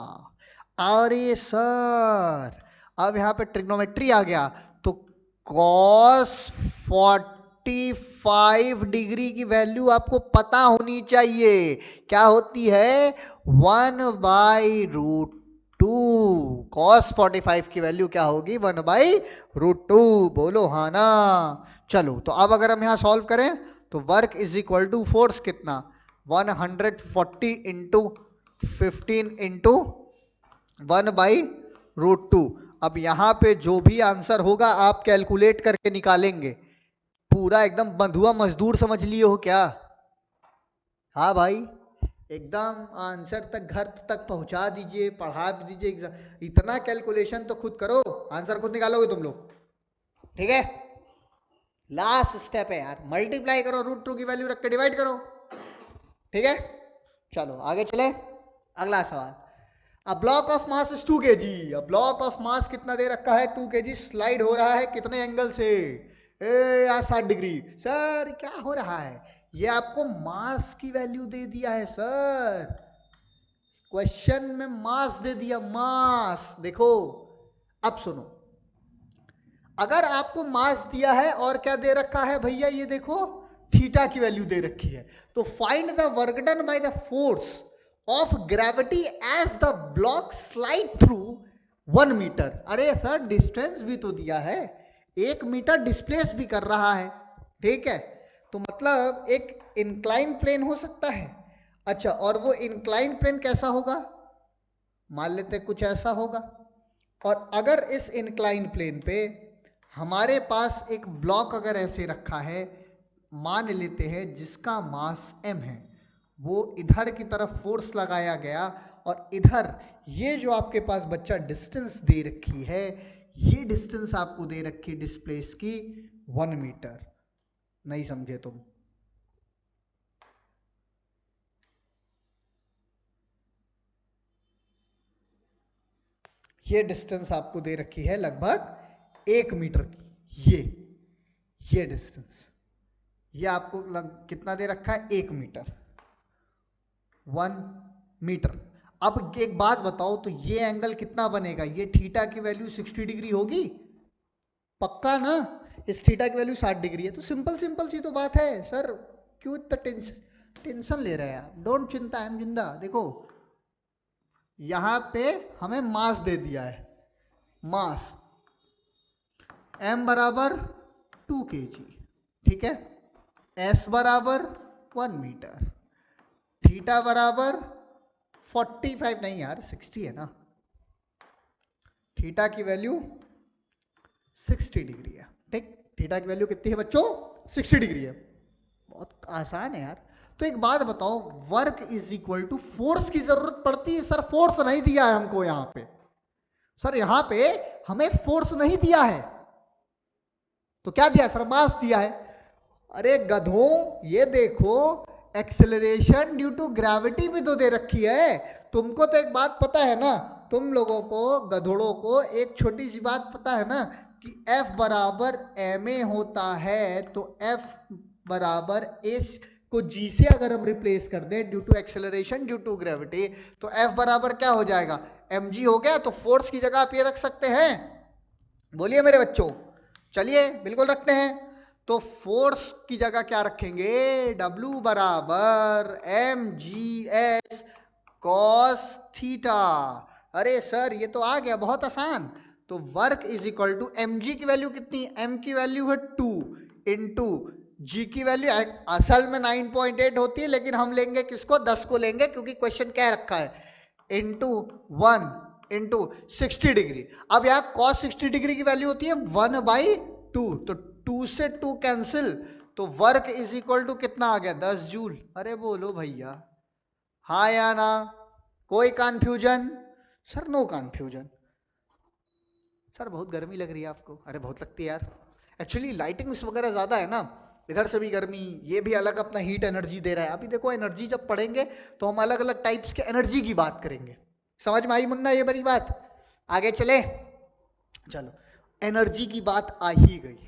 अरे सर अब यहां पे ट्रिग्नोमेट्री आ गया, तो कॉस 45 डिग्री की वैल्यू आपको पता होनी चाहिए, क्या होती है, 1/√2। कॉस 45 की वैल्यू क्या होगी, 1/√2। बोलो हाँ ना। चलो तो अब अगर हम यहां सॉल्व करें, तो work is equal to force कितना, 140 इंटू 15 इंटू 1/√2। अब यहां पे जो भी आंसर होगा आप कैलकुलेट करके निकालेंगे। पूरा एकदम बंधुआ मजदूर समझ लिए हो क्या, हाँ भाई, एकदम आंसर तक घर तक पहुंचा दीजिए, पढ़ा भी दीजिए। इतना कैलकुलेशन तो खुद करो, आंसर खुद निकालोगे तुम लोग, ठीक है। लास्ट स्टेप है यार, मल्टीप्लाई करो, √2 की वैल्यू रख के डिवाइड करो, ठीक है। चलो आगे चले, अगला सवाल। A block of mass is 2 kg। A block of mass कितना दे रखा है, 2 kg, स्लाइड हो रहा है कितने एंगल से, यार 60 डिग्री। सर क्या हो रहा है, ये आपको मास की वैल्यू दे दिया है सर, क्वेश्चन में मास दे दिया, मास। देखो अब सुनो, अगर आपको मास दिया है और क्या दे रखा है भैया, ये देखो थीटा की वैल्यू दे रखी है, तो find the work done by the force of gravity as the block slide through 1 metre. अरे सर डिस्टेंस भी तो दिया है, 1 मीटर डिस्प्लेस भी कर रहा है, ठीक है। तो मतलब एक इंक्लाइन प्लेन हो सकता है। अच्छा, और वो इंक्लाइन प्लेन कैसा होगा, मान लेते कुछ ऐसा होगा। और अगर इस इंक्लाइन प्लेन पे हमारे पास एक ब्लॉक अगर ऐसे रखा है, मान लेते हैं जिसका मास m है, वो इधर की तरफ फोर्स लगाया गया, और इधर ये जो आपके पास बच्चा डिस्टेंस दे रखी है, ये डिस्टेंस आपको दे रखी डिस्प्लेस की 1 मीटर। नहीं समझे तुम, ये डिस्टेंस आपको दे रखी है लगभग 1 मीटर की। ये डिस्टेंस, ये आपको कितना दे रखा है? 1 मीटर, 1 मीटर। अब एक बात बताओ, तो ये एंगल कितना बनेगा? ये थीटा की वैल्यू 60 डिग्री होगी, पक्का ना? इस थीटा की वैल्यू 60 डिग्री है। तो सिंपल सिंपल सी तो बात है सर, क्यों इतना टेंशन ले रहे हैं आप? डोंट चिंता, आई एम जिंदा। देखो यहां पे हमें मास दे दिया है, मास m बराबर 2 kg, ठीक है। s बराबर 1 मीटर, थीटा बराबर 45 नहीं यार 60 है ना, थीटा की वैल्यू 60 डिग्री है, ठीक। थीटा की वैल्यू कितनी है बच्चों? 60 डिग्री है। बहुत आसान है यार। तो एक बात बताओ, work is equal to force की जरूरत पड़ती है? सर फोर्स नहीं दिया है हमको यहां पे, सर यहां पे हमें फोर्स नहीं दिया है, तो क्या दिया सर? मास दिया है। अरे गधों, ये देखो एक्सेलरेशन ड्यू टू ग्रेविटी भी तो दे रखी है। तुमको तो एक बात पता है ना, तुम लोगों को गधोड़ों को एक छोटी सी बात पता है ना कि F बराबर ma होता है, तो F बराबर s को g से अगर हम रिप्लेस कर दें due to acceleration due to gravity, तो F बराबर क्या हो जाएगा? mg हो गया। तो फोर्स की जगह आप ये रख सकते हैं, बोलिए मेरे बच्चों। चलिए बिल्कुल रखते हैं। तो फोर्स की जगह क्या रखेंगे? W बराबर mgs cos थीटा। अरे सर ये तो आ गया, बहुत आसान। तो work is equal to mg की वैल्यू कितनी? m की वैल्यू है 2 इंटू g की वैल्यू असल में 9.8 होती है, लेकिन हम लेंगे किसको? 10 को लेंगे, क्योंकि क्वेश्चन क्या रखा है? Into 1 into 60 degree. अब यहाँ cos 60 डिग्री की वैल्यू होती है 1/2, तो 2 से 2 कैंसिल, तो वर्क इज इक्वल टू कितना आ गया? 10 जूल। अरे बोलो भैया, हाँ या ना? कोई confusion? Sir no confusion. Sir बहुत गर्मी लग रही है आपको? अरे बहुत लगती है यार, एक्चुअली लाइटिंग वगैरह ज्यादा है ना, इधर से भी गर्मी, ये भी अलग अपना हीट एनर्जी दे रहा है। अभी देखो एनर्जी जब पढ़ेंगे तो हम अलग अलग टाइप्स के एनर्जी की बात करेंगे। समझ में आई मुन्ना ये बड़ी बात? आगे चले, चलो एनर्जी की बात आ ही गई,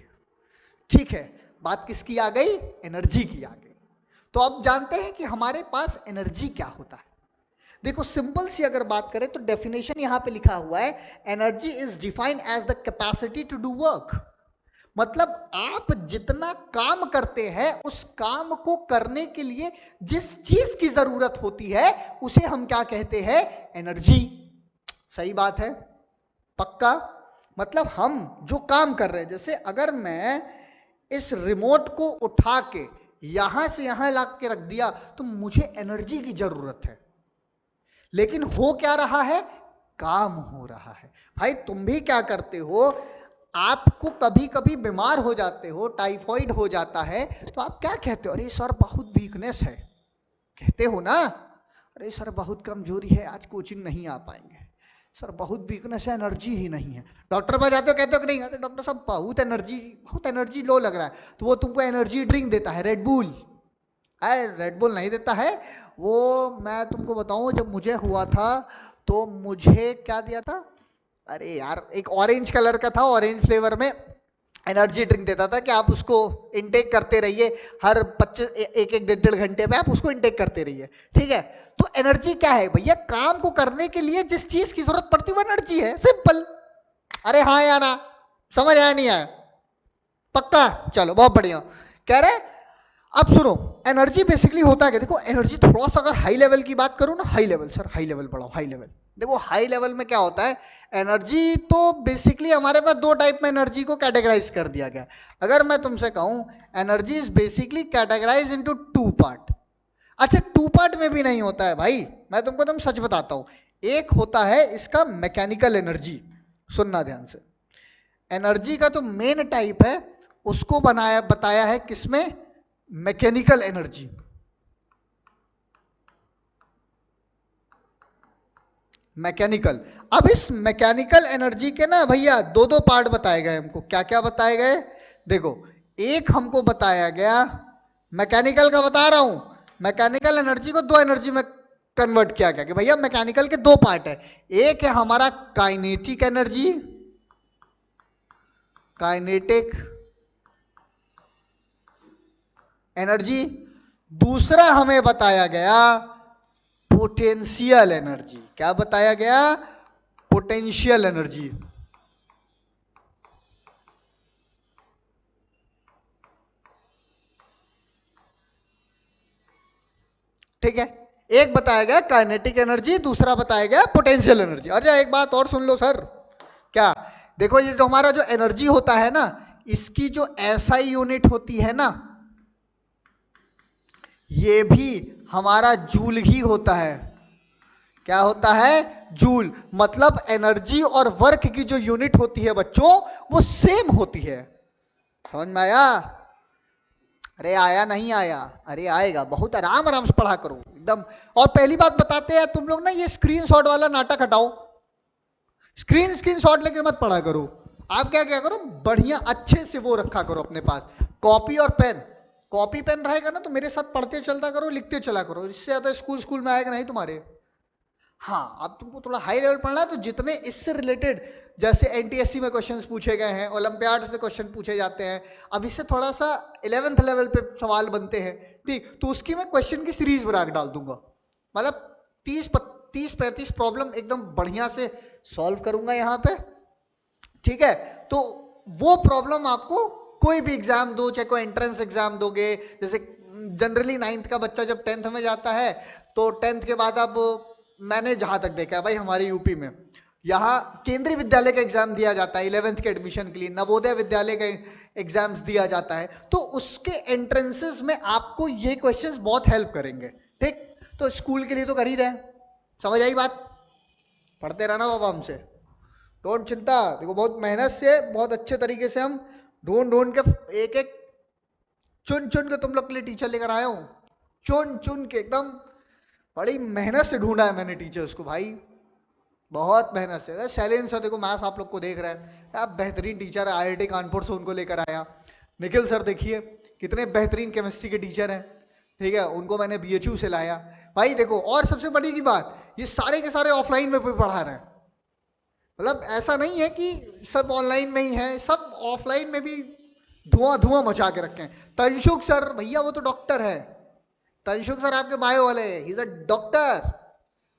ठीक है। बात किसकी आ गई? एनर्जी की आ गई। तो अब जानते हैं कि हमारे पास एनर्जी क्या होता है। देखो सिंपल सी अगर बात करें तो डेफिनेशन यहां पे लिखा हुआ है, energy is defined as the capacity to do work. मतलब आप जितना काम करते हैं, उस काम को करने के लिए जिस चीज की जरूरत होती है उसे हम क्या कहते हैं? एनर्जी। सही बात है, पक्का? मतलब हम जो काम कर रहे हैं, जैसे अगर मैं इस रिमोट को उठा के यहां से यहां ला के रख दिया तो मुझे एनर्जी की जरूरत है, लेकिन हो क्या रहा है? काम हो रहा है। भाई तुम भी क्या करते हो? आपको कभी कभी बीमार हो जाते हो, टाइफाइड हो जाता है, तो आप क्या कहते हो? अरे सर बहुत वीकनेस है, कहते हो ना? अरे सर बहुत कमजोरी है, आज कोचिंग नहीं आ पाएंगे, सर बहुत वीकनेस है, एनर्जी ही नहीं है। डॉक्टर पर जाते हो, कहते हो कि नहीं अरे डॉक्टर साहब बहुत एनर्जी लो लग रहा है, तो वो तुमको एनर्जी ड्रिंक देता है, रेड बुल। अरे रेड बुल नहीं देता है वो। मैं तुमको बताऊं, जब मुझे हुआ था तो मुझे क्या दिया था? अरे यार एक ऑरेंज कलर का था, ऑरेंज फ्लेवर में एनर्जी ड्रिंक देता था कि आप उसको इनटेक करते रहिए, हर 25 एक एक डेढ़ घंटे में आप उसको इनटेक करते रहिए, ठीक है। तो एनर्जी क्या है भैया? काम को करने के लिए जिस चीज की जरूरत पड़ती है वो एनर्जी है, सिंपल। अरे हाँ या ना? समझ आया नहीं आया? पक्का? चलो बहुत बढ़िया। कह रहे अब सुनो, एनर्जी बेसिकली होता है क्या? देखो एनर्जी थोड़ा सा अगर हाई लेवल की बात करूं ना, high level, sir high level बढ़ाओ, हाई लेवल। देखो हाई लेवल में क्या होता है, एनर्जी तो बेसिकली हमारे पास दो टाइप में एनर्जी को कैटेगराइज कर दिया गया। अगर मैं तुमसे कहूं energy is basically categorize into 2 part. अच्छा 2 पार्ट में भी नहीं होता है भाई, मैं तुमको तुम सच बताता हूं। एक होता है इसका मैकेनिकल एनर्जी, सुनना ध्यान से। एनर्जी का जो मेन टाइप है उसको बताया है किसमें? Mechanical energy. मैकेनिकल। अब इस मैकेनिकल एनर्जी के ना भैया दो दो पार्ट बताए गए हमको। क्या क्या बताए गए? देखो एक हमको बताया गया, मैकेनिकल का बता रहा हूं, मैकेनिकल एनर्जी को दो एनर्जी में कन्वर्ट किया गया कि भैया मैकेनिकल के दो पार्ट है, एक है हमारा काइनेटिक एनर्जी, काइनेटिक एनर्जी, दूसरा हमें बताया गया पोटेंशियल एनर्जी। क्या बताया गया? Potential energy. ठीक है, एक बताया गया काइनेटिक एनर्जी, दूसरा बताया गया पोटेंशियल एनर्जी। अरे एक बात और सुन लो सर, क्या देखो ये जो हमारा जो एनर्जी होता है ना, इसकी जो एसआई यूनिट होती है ना, ये भी हमारा जूल ही होता है। क्या होता है? जूल। मतलब एनर्जी और वर्क की जो यूनिट होती है बच्चों, वो सेम होती है। समझ में आया? अरे आया नहीं आया? अरे आएगा, बहुत आराम आराम से पढ़ा करो एकदम। और पहली बात बताते हैं तुम लोग ना, ये स्क्रीनशॉट वाला नाटक हटाओ, स्क्रीनशॉट लेके मत पढ़ा करो। आप क्या क्या करो, बढ़िया अच्छे से वो रखा करो अपने पास, कॉपी और पेन। कॉपी पेन रहेगा ना तो मेरे साथ पढ़ते चलता करो, लिखते चला करो, इससे ज्यादा स्कूल स्कूल में आएगा नहीं तुम्हारे। हाँ, अब तुमको थोड़ा हाई लेवल पढ़ना है तो जितने इससे रिलेटेड, जैसे एनटीएससी में क्वेश्चंस पूछे गए हैं, ओलंपियाड्स में क्वेश्चन पूछे जाते हैं, अब इससे थोड़ा सा 11th लेवल पे सवाल बनते हैं, ठीक, तो उसकी मैं क्वेश्चन की सीरीज बना के डाल दूंगा। मतलब 30-35 प्रॉब्लम एकदम बढ़िया से सॉल्व करूंगा यहाँ पे। ठीक है, तो वो प्रॉब्लम आपको कोई भी एग्जाम दो, चाहे कोई एंट्रेंस एग्जाम दोगे, जैसे जनरली 9th का बच्चा जब 10th में जाता है, तो 10th के बाद अब मैंने जहां तक देखा है भाई हमारे यूपी में, यहाँ केंद्रीय विद्यालय का एग्जाम दिया जाता है 11th के एडमिशन के लिए, नवोदय विद्यालय का एग्जाम्स दिया जाता है, तो उसके एंट्रेंसेस में आपको ये क्वेश्चंस बहुत हेल्प करेंगे। ठीक, तो स्कूल के लिए तो कर ही रहे, समझ आई बात? पढ़ते रहना बाबा हमसे, डोंट चिंता। देखो बहुत मेहनत से, बहुत अच्छे तरीके से हम ढूंढ ढूंढ के एक एक चुन चुन के तुम लोग के लिए टीचर लेकर आया हूं, चुन चुन के एकदम बड़ी मेहनत से ढूंढा है मैंने टीचर्स को भाई, बहुत मेहनत से। शैलेंद्र सर देखो, मैथ्स आप लोग को देख रहे हैं, आप बेहतरीन टीचर है, आईआईटी कानपुर से उनको लेकर आया। निखिल सर देखिए कितने बेहतरीन केमिस्ट्री के टीचर हैं, ठीक है, उनको मैंने बीएचयू से लाया भाई। देखो और सबसे बड़ी की बात, ये सारे के सारे ऑफलाइन में पढ़ा रहे हैं, मतलब ऐसा नहीं है कि सब ऑनलाइन में ही है, सब ऑफलाइन में भी धुआं धुआं मचा के रखे हैं। तंशुक सर भैया वो तो डॉक्टर है, तंशुक सर आपके बायो वाले, ही इज अ डॉक्टर,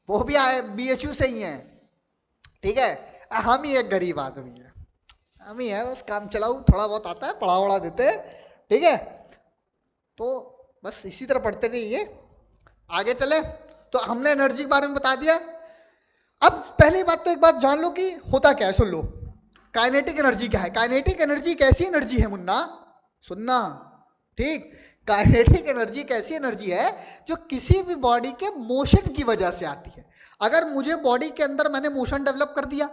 वो भी बीएचयू से ही है। ठीक है, हम ही एक गरीब आदमी है, हम ही है बस काम चलाऊ, थोड़ा बहुत आता है, पढ़ा वढ़ा देते हैं। ठीक है, तो बस इसी तरह पढ़ते रहिए, आगे चले। तो हमने एनर्जी के बारे में बता दिया। अब पहली बात तो एक बात जान लो कि होता क्या है, सुन लो। काइनेटिक एनर्जी क्या है? काइनेटिक एनर्जी कैसी एनर्जी है मुन्ना, सुनना, ठीक, काइनेटिक एनर्जी एक ऐसी एनर्जी है जो किसी भी बॉडी के मोशन की वजह से आती है। अगर मुझे बॉडी के अंदर मैंने मोशन डेवलप कर दिया,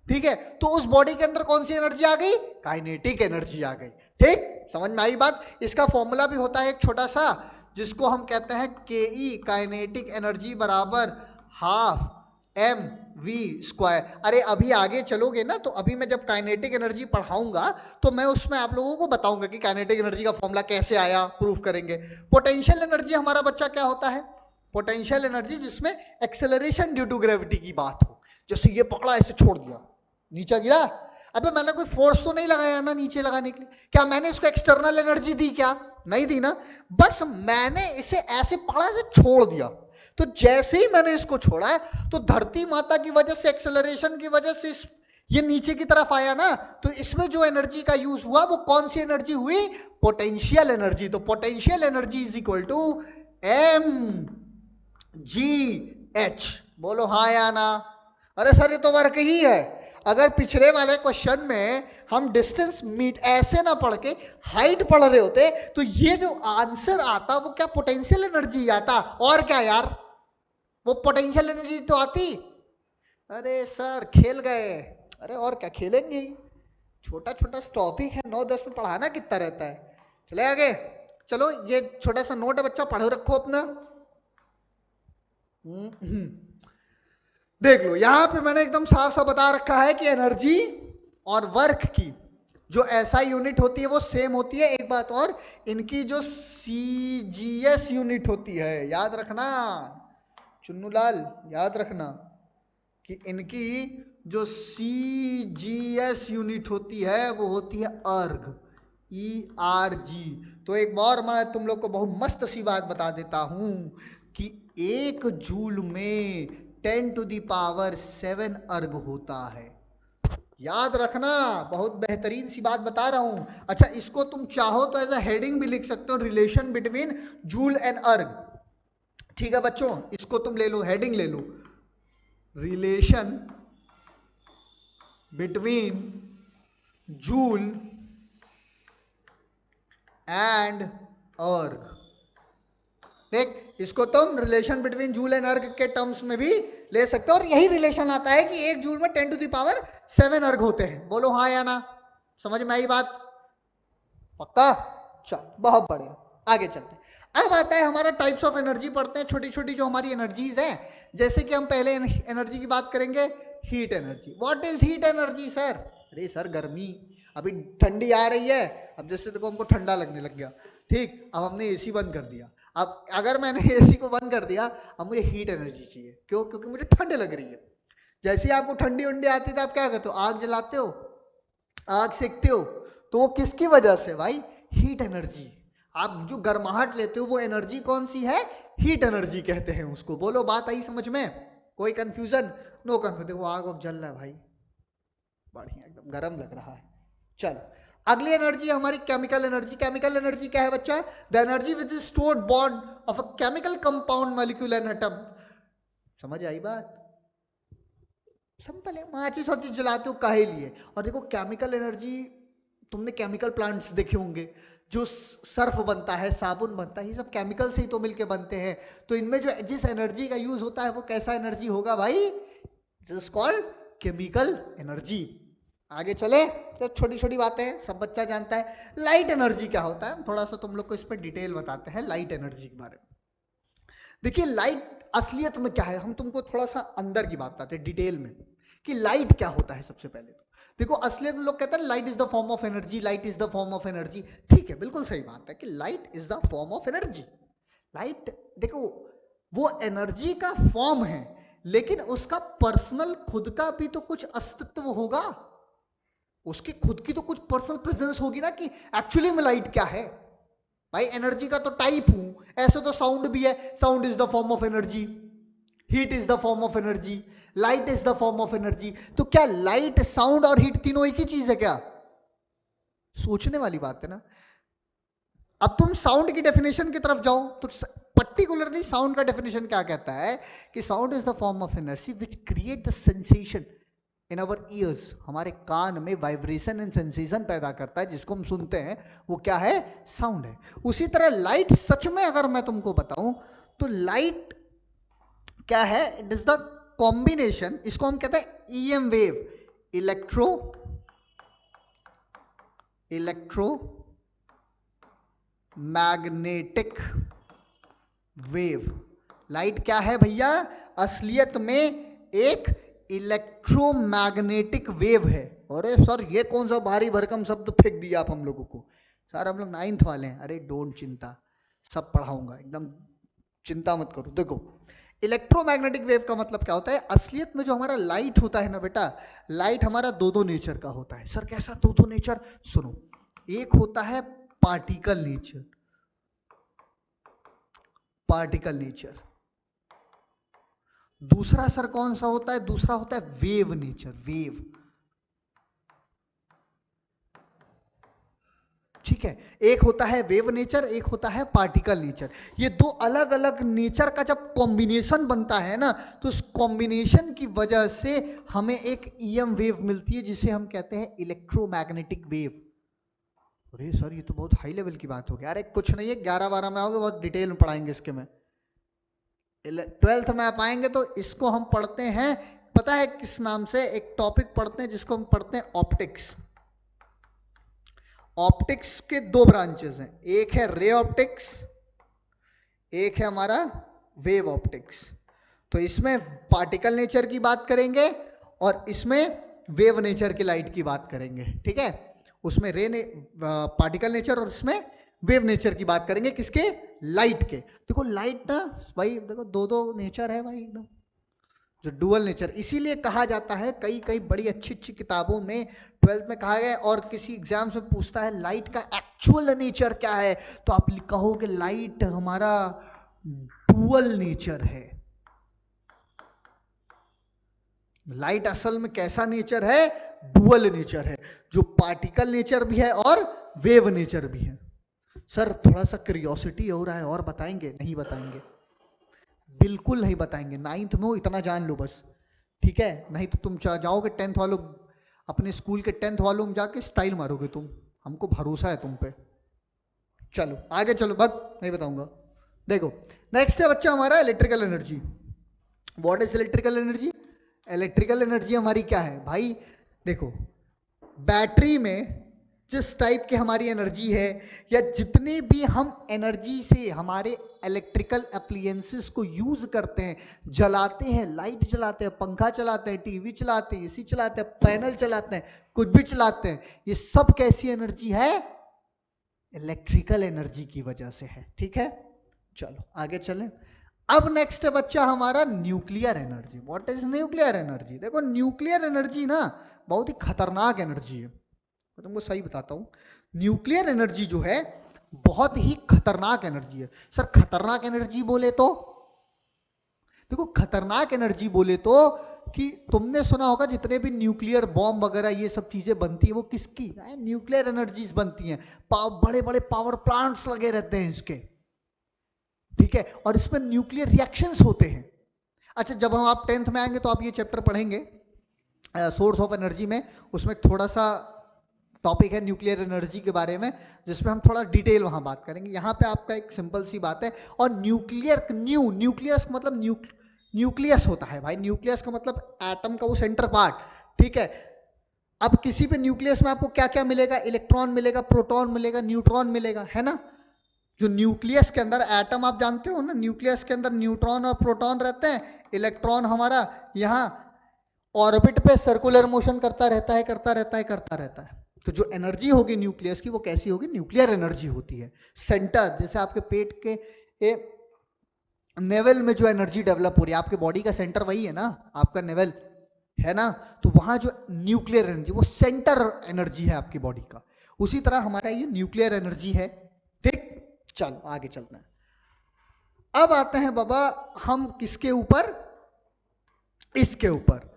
ठीक है, तो उस बॉडी के अंदर कौन सी एनर्जी आ गई? काइनेटिक एनर्जी आ गई। ठीक, समझ में आई बात? इसका फॉर्मूला भी होता है एक छोटा सा, जिसको हम कहते हैं के ई, काइनेटिक एनर्जी बराबर हाफ एम वी स्क्वायर। अरे अभी आगे चलोगे ना, तो अभी मैं जब काइनेटिक एनर्जी पढ़ाऊंगा तो मैं उसमें आप लोगों को बताऊंगा कि काइनेटिक एनर्जी का फॉर्मूला कैसे आया, प्रूफ करेंगे। पोटेंशियल एनर्जी हमारा बच्चा क्या होता है? पोटेंशियल एनर्जी जिसमें एक्सेलरेशन ड्यू टू ग्रेविटी की बात हो, जैसे ये पकड़ा ऐसे छोड़ दिया, नीचे गिरा, अबे मैंने कोई फोर्स तो नहीं लगाया ना नीचे लगाने के लिए, क्या मैंने इसको एक्सटर्नल एनर्जी दी? क्या नहीं दी ना, बस मैंने इसे ऐसे पकड़ा, ऐसे छोड़ दिया। तो जैसे ही मैंने इसको छोड़ा है तो धरती माता की वजह से, एक्सेलरेशन की वजह से ये नीचे की तरफ आया ना, तो इसमें जो एनर्जी का यूज हुआ वो कौन सी एनर्जी हुई? Potential energy. तो potential energy is equal to M G H. बोलो हाँ या ना? अरे सर ये तो वर्क ही है। अगर पिछले वाले क्वेश्चन में हम डिस्टेंस मीट ऐसे ना पढ़ के हाइट पढ़ रहे होते तो ये जो आंसर आता वो क्या पोटेंशियल एनर्जी आता? और क्या यार, वो पोटेंशियल एनर्जी तो आती। अरे सर खेल गए, अरे और क्या खेलेंगे, छोटा छोटा टॉपिक है, 9-10 में पढ़ाना कितना रहता है। चले आगे, चलो ये छोटा सा नोट है बच्चा, पढ़ो रखो अपना। देख लो यहां पे मैंने एकदम साफ साफ बता रखा है कि एनर्जी और वर्क की जो एसआई यूनिट होती है वो सेम होती है। एक बात और, इनकी जो सीजीएस यूनिट होती है, याद रखना, चुन्नूलाल याद रखना कि इनकी जो CGS यूनिट होती है वो होती है अर्ग, ERG। तो एक बार मैं तुम लोग को बहुत मस्त सी बात बता देता हूं कि 1 जूल में 10⁻7 अर्ग होता है। याद रखना, बहुत बेहतरीन सी बात बता रहा हूं। अच्छा, इसको तुम चाहो तो एज अ हेडिंग भी लिख सकते हो, रिलेशन बिटवीन जूल एंड अर्ग। ठीक है बच्चों, इसको तुम ले लो, हेडिंग ले लो, रिलेशन बिटवीन जूल एंड अर्ग। देख, इसको तुम रिलेशन बिटवीन जूल एंड अर्ग के टर्म्स में भी ले सकते हो, और यही रिलेशन आता है कि 1 जूल में 10⁻7 अर्ग होते हैं। बोलो हाँ या ना, समझ में आई बात? पक्का? चल, बहुत बढ़िया, आगे चलते हैं। अब आता है हमारा टाइप्स ऑफ एनर्जी पढ़ते हैं, छोटी छोटी जो हमारी एनर्जीज हैं। जैसे कि हम पहले एनर्जी की बात करेंगे, heat energy. What is heat energy sir? अरे सर, गर्मी, अभी ठंडी आ रही है, अब जैसे देखो हमको ठंडा लगने लग गया, ठीक, अब हमने एसी बंद कर दिया। अब अगर मैंने एसी को बंद कर दिया, अब मुझे हीट एनर्जी चाहिए। क्यों? क्योंकि मुझे ठंड लग रही है। जैसे आपको ठंडी वंडी आती है तो आप क्या करते हो? आग जलाते हो, आग सेकते हो। तो वो किसकी वजह से भाई? Heat energy. आप जो गर्माहट लेते हो वो एनर्जी कौन सी है? हीट एनर्जी कहते हैं उसको। बोलो बात आई समझ में? कोई कंफ्यूजन? No confusion. देखो आग वाग जल रहा है भाई, बढ़िया, एकदम गर्म लग रहा है। चल, अगली एनर्जी हमारी केमिकल एनर्जी। केमिकल एनर्जी क्या है बच्चा? The energy which is stored bond of a chemical compound molecule and atom. समझ आई बात? सिंपल है, माचिस और चीज जलाते हो काहे लिए? और देखो केमिकल एनर्जी, तुमने केमिकल प्लांट्स देखे होंगे, जो सर्फ बनता है, साबुन बनता है, ये सब केमिकल से ही तो मिलके बनते हैं। तो इनमें जो जिस एनर्जी का यूज होता है वो कैसा एनर्जी होगा भाई? This is called chemical energy. आगे चले तो छोटी छोटी बातें हैं, सब बच्चा जानता है। लाइट एनर्जी क्या होता है? थोड़ा सा तुम लोग को इस पर डिटेल बताते हैं लाइट एनर्जी के बारे में। देखिए लाइट असलियत में क्या है, हम तुमको थोड़ा सा अंदर की बात बताते हैं डिटेल में कि लाइट क्या होता है। सबसे पहले तो देखो, असलियत में लोग कहते हैं light is the form of energy, light is the form of energy. ठीक है, बिल्कुल सही बात है कि light is the form of energy. Light देखो वो एनर्जी का फॉर्म है, लेकिन उसका पर्सनल खुद का भी तो कुछ अस्तित्व होगा, उसकी खुद की तो कुछ पर्सनल प्रेजेंस होगी ना कि एक्चुअली में लाइट क्या है। भाई एनर्जी का तो टाइप हूं, ऐसे तो साउंड भी है, sound is the form of energy, heat is the form of energy, light is the form of energy. तो क्या लाइट, साउंड और हीट तीनों एक ही चीज है क्या? सोचने वाली बात है ना। अब तुम साउंड की डेफिनेशन की तरफ जाओ तो पर्टिकुलरली साउंड का डेफिनेशन क्या कहता है कि sound is the form of energy which create the sensation in our ears. हमारे कान में वाइब्रेशन एंड सेंसेशन पैदा करता है, जिसको हम सुनते हैं, वो क्या है? साउंड है। उसी तरह लाइट, सच में अगर मैं तुमको बताऊं तो लाइट क्या है? इट इज द कॉम्बिनेशन, इसको हम कहते हैं EM wave, electro magnetic wave. Light क्या है भैया? असलियत में एक इलेक्ट्रोमैग्नेटिक वेव है। अरे सर ये कौन सा भारी भरकम शब्द फेंक दिया आप हम लोगों को? सर हम लोग 9th वाले हैं। अरे डोंट चिंता, सब पढ़ाऊंगा, एकदम चिंता मत करो। देखो इलेक्ट्रोमैग्नेटिक वेव का मतलब क्या होता है? असलियत में जो हमारा लाइट होता है ना बेटा, लाइट हमारा दो नेचर का होता है। सर कैसा दो नेचर? सुनो, एक होता है पार्टिकल नेचर, पार्टिकल नेचर। दूसरा सर कौन सा होता है? दूसरा होता है वेव नेचर, वेव। ठीक है, एक होता है वेव नेचर, एक होता है पार्टिकल नेचर। ये दो अलग अलग नेचर का जब कॉम्बिनेशन बनता है ना, तो उस कॉम्बिनेशन की वजह से हमें एक ईएम वेव मिलती है, जिसे हम कहते हैं इलेक्ट्रोमैग्नेटिक वेव। अरे सर ये तो बहुत हाई लेवल की बात हो गई। अरे कुछ नहीं है, 11-12 में आओगे बहुत डिटेल में पढ़ाएंगे इसके में। 12th में आप आएंगे तो इसको हम पढ़ते हैं, पता है किस नाम से? एक टॉपिक पढ़ते हैं जिसको हम पढ़ते हैं ऑप्टिक्स। ऑप्टिक्स के 2 ब्रांचेस हैं, एक है रे ऑप्टिक्स, एक है हमारा वेव ऑप्टिक्स। तो इसमें पार्टिकल नेचर की बात करेंगे और इसमें वेव नेचर की लाइट की बात करेंगे। ठीक है, उसमें पार्टिकल नेचर और इसमें वेव नेचर की बात करेंगे। किसके? लाइट के। देखो लाइट ना भाई, देखो दो दो नेचर है भाई एकदम, जो डुअल नेचर, इसीलिए कहा जाता है कई कई बड़ी अच्छी अच्छी किताबों में 12th में कहा गया, और किसी एग्जाम में पूछता है लाइट का एक्चुअल नेचर क्या है, तो आप कहोगे लाइट हमारा डुअल नेचर है। लाइट असल में कैसा नेचर है? डुअल नेचर है, जो पार्टिकल नेचर भी है और वेव नेचर भी है। सर थोड़ा सा क्यूरियोसिटी हो रहा है, और बताएंगे? नहीं बताएंगे, बिल्कुल नहीं बताएंगे। 9th में हो इतना जान लो बस, ठीक है? नहीं तो तुम जाओगे 10th वालों, अपने स्कूल के 10th वालों में जाके स्टाइल मारोगे तुम, हमको भरोसा है तुम पे। चलो आगे चलो, बस नहीं बताऊंगा। देखो नेक्स्ट है बच्चा हमारा electrical energy. What is electrical energy? Electrical energy हमारी क्या है भाई? देखो बैटरी में जिस टाइप की हमारी एनर्जी है, या जितने भी हम एनर्जी से हमारे इलेक्ट्रिकल अप्लायंसेस को यूज करते हैं, जलाते हैं, लाइट जलाते हैं, पंखा चलाते हैं, टीवी चलाते हैं, एसी चलाते हैं, पैनल चलाते हैं, कुछ भी चलाते हैं, ये सब कैसी एनर्जी है? इलेक्ट्रिकल एनर्जी की वजह से है। ठीक है, चलो आगे चलें। अब नेक्स्ट है बच्चा हमारा nuclear energy. What is nuclear energy? देखो न्यूक्लियर एनर्जी ना बहुत ही खतरनाक एनर्जी है, मैं तुमको सही बताता हूं। न्यूक्लियर एनर्जी जो है बहुत ही खतरनाक एनर्जी है। सर खतरनाक एनर्जी बोले तो? देखो खतरनाक एनर्जी बोले तो कि तुमने सुना होगा जितने भी न्यूक्लियर बॉम्ब वगैरह ये सब चीजें बनती है वो किसकी? न्यूक्लियर एनर्जीज बनती हैं। बड़े बड़े पावर प्लांट्स लगे रहते हैं इसके, ठीक है, और इसमें न्यूक्लियर रिएक्शंस होते हैं। अच्छा जब हम आप 10th में आएंगे तो आप ये चैप्टर पढ़ेंगे सोर्स ऑफ एनर्जी में, उसमें थोड़ा सा टॉपिक है न्यूक्लियर एनर्जी के बारे में, जिसमें हम थोड़ा डिटेल वहां बात करेंगे। यहाँ पे आपका एक सिंपल सी बात है। और न्यूक्लियर न्यूक्लियस मतलब न्यूक्लियस होता है भाई, न्यूक्लियस का मतलब एटम का वो सेंटर पार्ट, ठीक है। अब किसी पे न्यूक्लियस में आपको क्या क्या मिलेगा? इलेक्ट्रॉन मिलेगा, प्रोटॉन मिलेगा, न्यूट्रॉन मिलेगा, है ना। जो न्यूक्लियस के अंदर एटम आप जानते हो ना, न्यूक्लियस के अंदर न्यूट्रॉन और प्रोटॉन रहते हैं, इलेक्ट्रॉन हमारा यहाँ ऑर्बिट पे सर्कुलर मोशन करता रहता है, करता रहता है, करता रहता है। तो जो एनर्जी होगी न्यूक्लियस की वो कैसी होगी? न्यूक्लियर एनर्जी होती है। सेंटर, जैसे आपके पेट के नेवल में जो एनर्जी डेवलप हो रही है, आपके बॉडी का सेंटर वही है ना, आपका नेवल है ना, तो वहां जो न्यूक्लियर एनर्जी वो सेंटर एनर्जी है आपकी बॉडी का। उसी तरह हमारा ये न्यूक्लियर एनर्जी है। ठीक, चलो आगे चलते हैं। अब आते हैं बाबा हम किसके ऊपर? इसके ऊपर।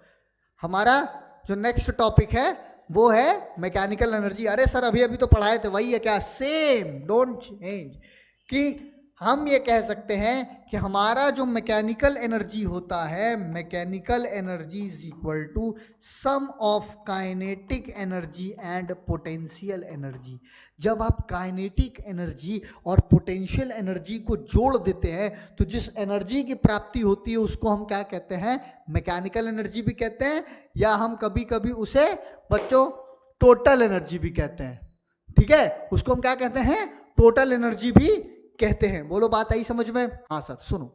हमारा जो नेक्स्ट टॉपिक है वो है मैकेनिकल एनर्जी। अरे सर अभी अभी तो पढ़ाए थे, वही है क्या? Same, don't change. कि हम ये कह सकते हैं कि हमारा जो मैकेनिकल एनर्जी होता है, mechanical energy is equal to sum of kinetic energy and potential energy. जब आप काइनेटिक एनर्जी और पोटेंशियल एनर्जी को जोड़ देते हैं तो जिस एनर्जी की प्राप्ति होती है उसको हम क्या कहते हैं? मैकेनिकल एनर्जी भी कहते हैं, या हम कभी कभी उसे बच्चों टोटल एनर्जी भी कहते हैं। ठीक है, उसको हम क्या कहते हैं? टोटल एनर्जी भी कहते हैं। बोलो बात आई समझ में? हाँ सर सुनो,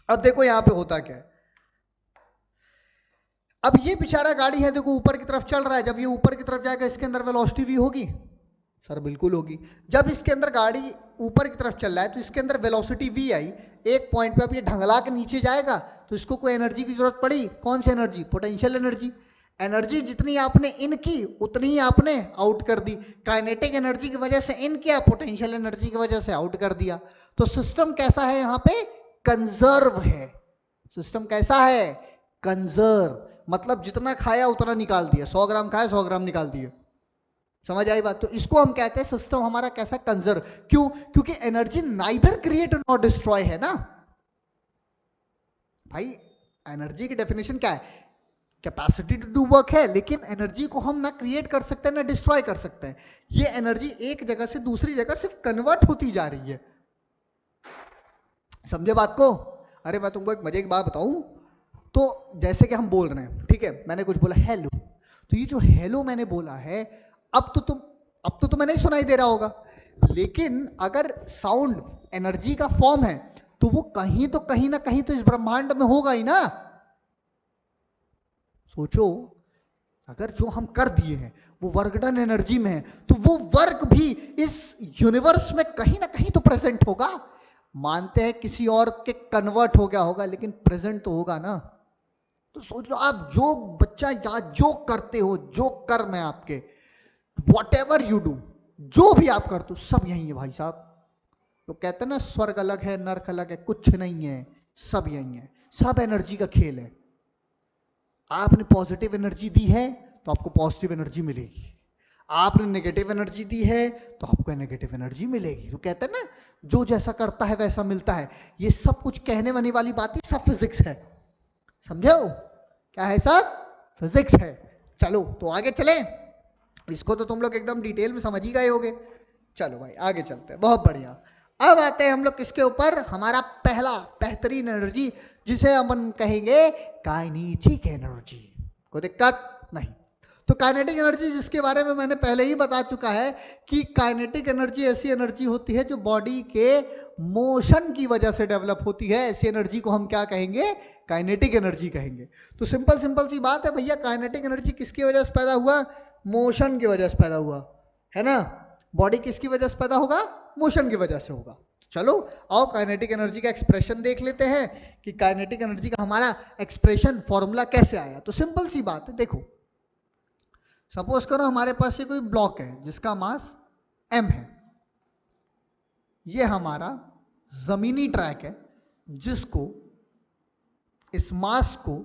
अब देखो यहां पे होता क्या है। अब ये बेचारा गाड़ी है, देखो ऊपर की तरफ चल रहा है, जब ये ऊपर की तरफ जाएगा इसके अंदर वेलोसिटी भी होगी। सर बिल्कुल होगी। जब इसके अंदर गाड़ी ऊपर की तरफ चल रहा है तो इसके अंदर वेलोसिटी v आई, एक पॉइंट पे अब ये ढंगला के नीचे जाएगा तो इसको कोई एनर्जी की जरूरत पड़ी। कौन सी एनर्जी? Potential energy. एनर्जी जितनी आपने इन की उतनी ही आपने आउट कर दी। काइनेटिक एनर्जी की वजह से इन किया, पोटेंशियल एनर्जी की वजह से आउट कर दिया। तो सिस्टम कैसा है यहाँ पे? कंजर्व है। सिस्टम कैसा है? कंजर्व, मतलब जितना खाया उतना निकाल दिया। 100 ग्राम खाया 100 ग्राम निकाल दिए। समझ आई बात? तो इसको हम कहते हैं सिस्टम हमारा कैसा? कंजर्व। क्यों? क्योंकि energy neither create not destroy है ना भाई। एनर्जी की डेफिनेशन क्या है? कैपेसिटी टू डू वर्क है, लेकिन एनर्जी को हम ना क्रिएट कर सकते हैं ना डिस्ट्रॉय कर सकते हैं। ये एनर्जी एक जगह से दूसरी जगह सिर्फ कन्वर्ट होती जा रही है। समझे बात को? अरे मैं तुमको एक मजे की बात बताऊं, तो जैसे कि हम बोल रहे हैं, ठीक है, मैंने कुछ बोला हेलो, तो ये जो हेलो मैंने बोला है, अब तो तुम्हें नहीं सुनाई दे रहा होगा, लेकिन अगर साउंड एनर्जी का फॉर्म है तो वो कहीं ना कहीं तो इस ब्रह्मांड में होगा ही ना। सोचो, अगर जो हम कर दिए हैं वो वर्क डन एनर्जी में है, तो वो वर्क भी इस यूनिवर्स में कहीं ना कहीं तो प्रेजेंट होगा। मानते हैं किसी और के कन्वर्ट हो गया होगा, लेकिन प्रेजेंट तो होगा ना। तो सोच लो आप, जो बच्चा या जो करते हो, जो कर्म है आपके, वॉट एवर यू डू, जो भी आप करते हो, सब यही है भाई साहब। तो कहते हैं ना, स्वर्ग अलग है नर्क अलग है, कुछ नहीं है, सब यही है। सब एनर्जी का खेल है। आपने पॉजिटिव एनर्जी दी है तो आपको पॉजिटिव एनर्जी मिलेगी, आपने नेगेटिव एनर्जी दी है तो आपको नेगेटिव एनर्जी मिलेगी। तो कहते हैं ना, जो जैसा करता है वैसा मिलता है। ये सब कुछ कहने वाली वाली बात ही सब फिजिक्स है, समझो? क्या है? सब फिजिक्स है। चलो तो आगे चले, इसको तो तुम लोग एकदम डिटेल में समझ ही गए होगे। चलो भाई आगे चलते हैं, बहुत बढ़िया। अब आते हैं हम लोग किसके ऊपर, हमारा पहला बेहतरीन एनर्जी, जिसे हम कहेंगे काइनेटिक एनर्जी। कोई दिक्कत नहीं। तो काइनेटिक एनर्जी, जिसके बारे में मैंने पहले ही बता चुका है कि काइनेटिक एनर्जी ऐसी एनर्जी होती है जो बॉडी के मोशन की वजह से डेवलप होती है। ऐसी एनर्जी को हम क्या कहेंगे? काइनेटिक एनर्जी कहेंगे। तो सिंपल सिंपल सी बात है भैया, काइनेटिक एनर्जी किसकी वजह से पैदा हुआ? मोशन की वजह से पैदा हुआ, है ना। बॉडी किसकी वजह से पैदा होगा? मोशन की वजह से होगा। चलो आओ काइनेटिक एनर्जी का एक्सप्रेशन देख लेते हैं कि काइनेटिक एनर्जी का हमारा एक्सप्रेशन फॉर्मूला कैसे आया। तो सिंपल सी बात है, देखो सपोज करो हमारे पास ये कोई ब्लॉक है जिसका मास m है। ये हमारा जमीनी ट्रैक है, जिसको, इस मास को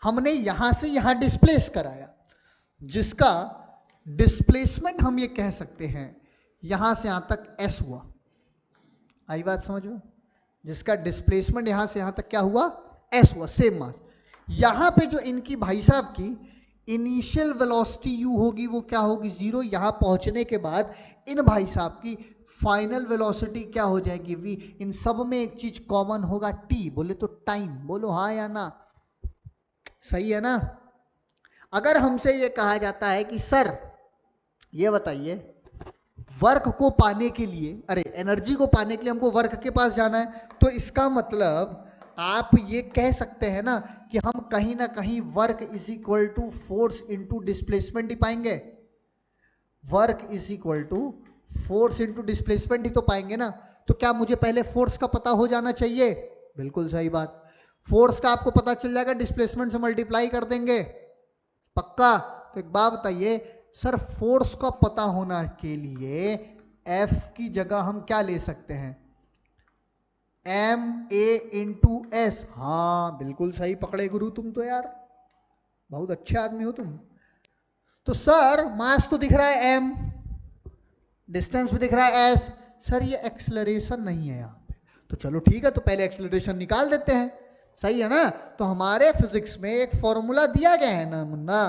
हमने यहां से यहां डिस्प्लेस कराया, जिसका डिस्प्लेसमेंट हम ये कह सकते हैं यहां से यहां तक s हुआ। आई बात समझ में? जिसका डिस्प्लेसमेंट यहां से यहां तक क्या हुआ? s हुआ, सेम मास। यहां पे जो इनकी भाई साहब की इनिशियल वेलोसिटी u होगी, वो क्या होगी? 0। यहां पहुंचने के बाद इन भाई साहब की फाइनल वेलोसिटी क्या हो जाएगी? v। इन सब में एक चीज कॉमन होगा, t। बोले तो टाइम। बोलो हाँ या ना? सही है ना? अगर हमसे ये कहा जाता है कि सर ये बताइए, वर्क को पाने के लिए, अरे एनर्जी को पाने के लिए हमको वर्क के पास जाना है, तो इसका मतलब आप ये कह सकते हैं ना कि हम कहीं ना कहीं work is equal to force into displacement ही पाएंगे। Work is equal to force into displacement ही तो पाएंगे ना। तो क्या मुझे पहले फोर्स का पता हो जाना चाहिए? बिल्कुल सही बात। फोर्स का आपको पता चल जाएगा, डिस्प्लेसमेंट से मल्टीप्लाई कर देंगे, पक्का। तो एक बात बताइए सर, फोर्स का पता होना के लिए F की जगह हम क्या ले सकते हैं? ma into S. हाँ बिल्कुल सही पकड़े गुरु, तुम तो यार बहुत अच्छे आदमी हो तुम। तो सर मास तो दिख रहा है m, डिस्टेंस भी दिख रहा है s, सर ये एक्सेलरेशन नहीं है यहाँ पे। तो चलो ठीक है, तो पहले एक्सेलरेशन निकाल देते हैं, सही है ना। तो हमारे फिजिक्स में एक फॉर्मूला दिया गया है ना मुन्ना,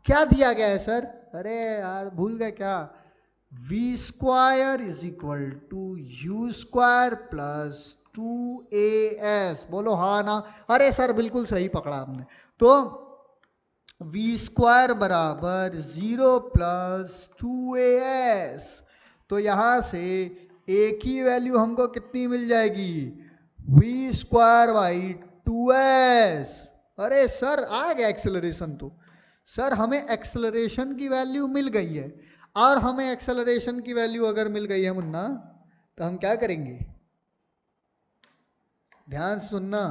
क्या दिया गया है सर? अरे यार भूल गए क्या? v square is equal to u square plus 2as। बोलो हाँ ना? अरे सर बिल्कुल सही पकड़ा आपने। तो v स्क्वायर बराबर 0 प्लस 2as। तो यहां से एक ही वैल्यू हमको कितनी मिल जाएगी? v square by 2s। अरे सर आ गया एक्सेलरेशन। तो सर हमें एक्सेलरेशन की वैल्यू मिल गई है, और हमें एक्सेलरेशन की वैल्यू अगर मिल गई है मुन्ना, तो हम क्या करेंगे? ध्यान से सुनना,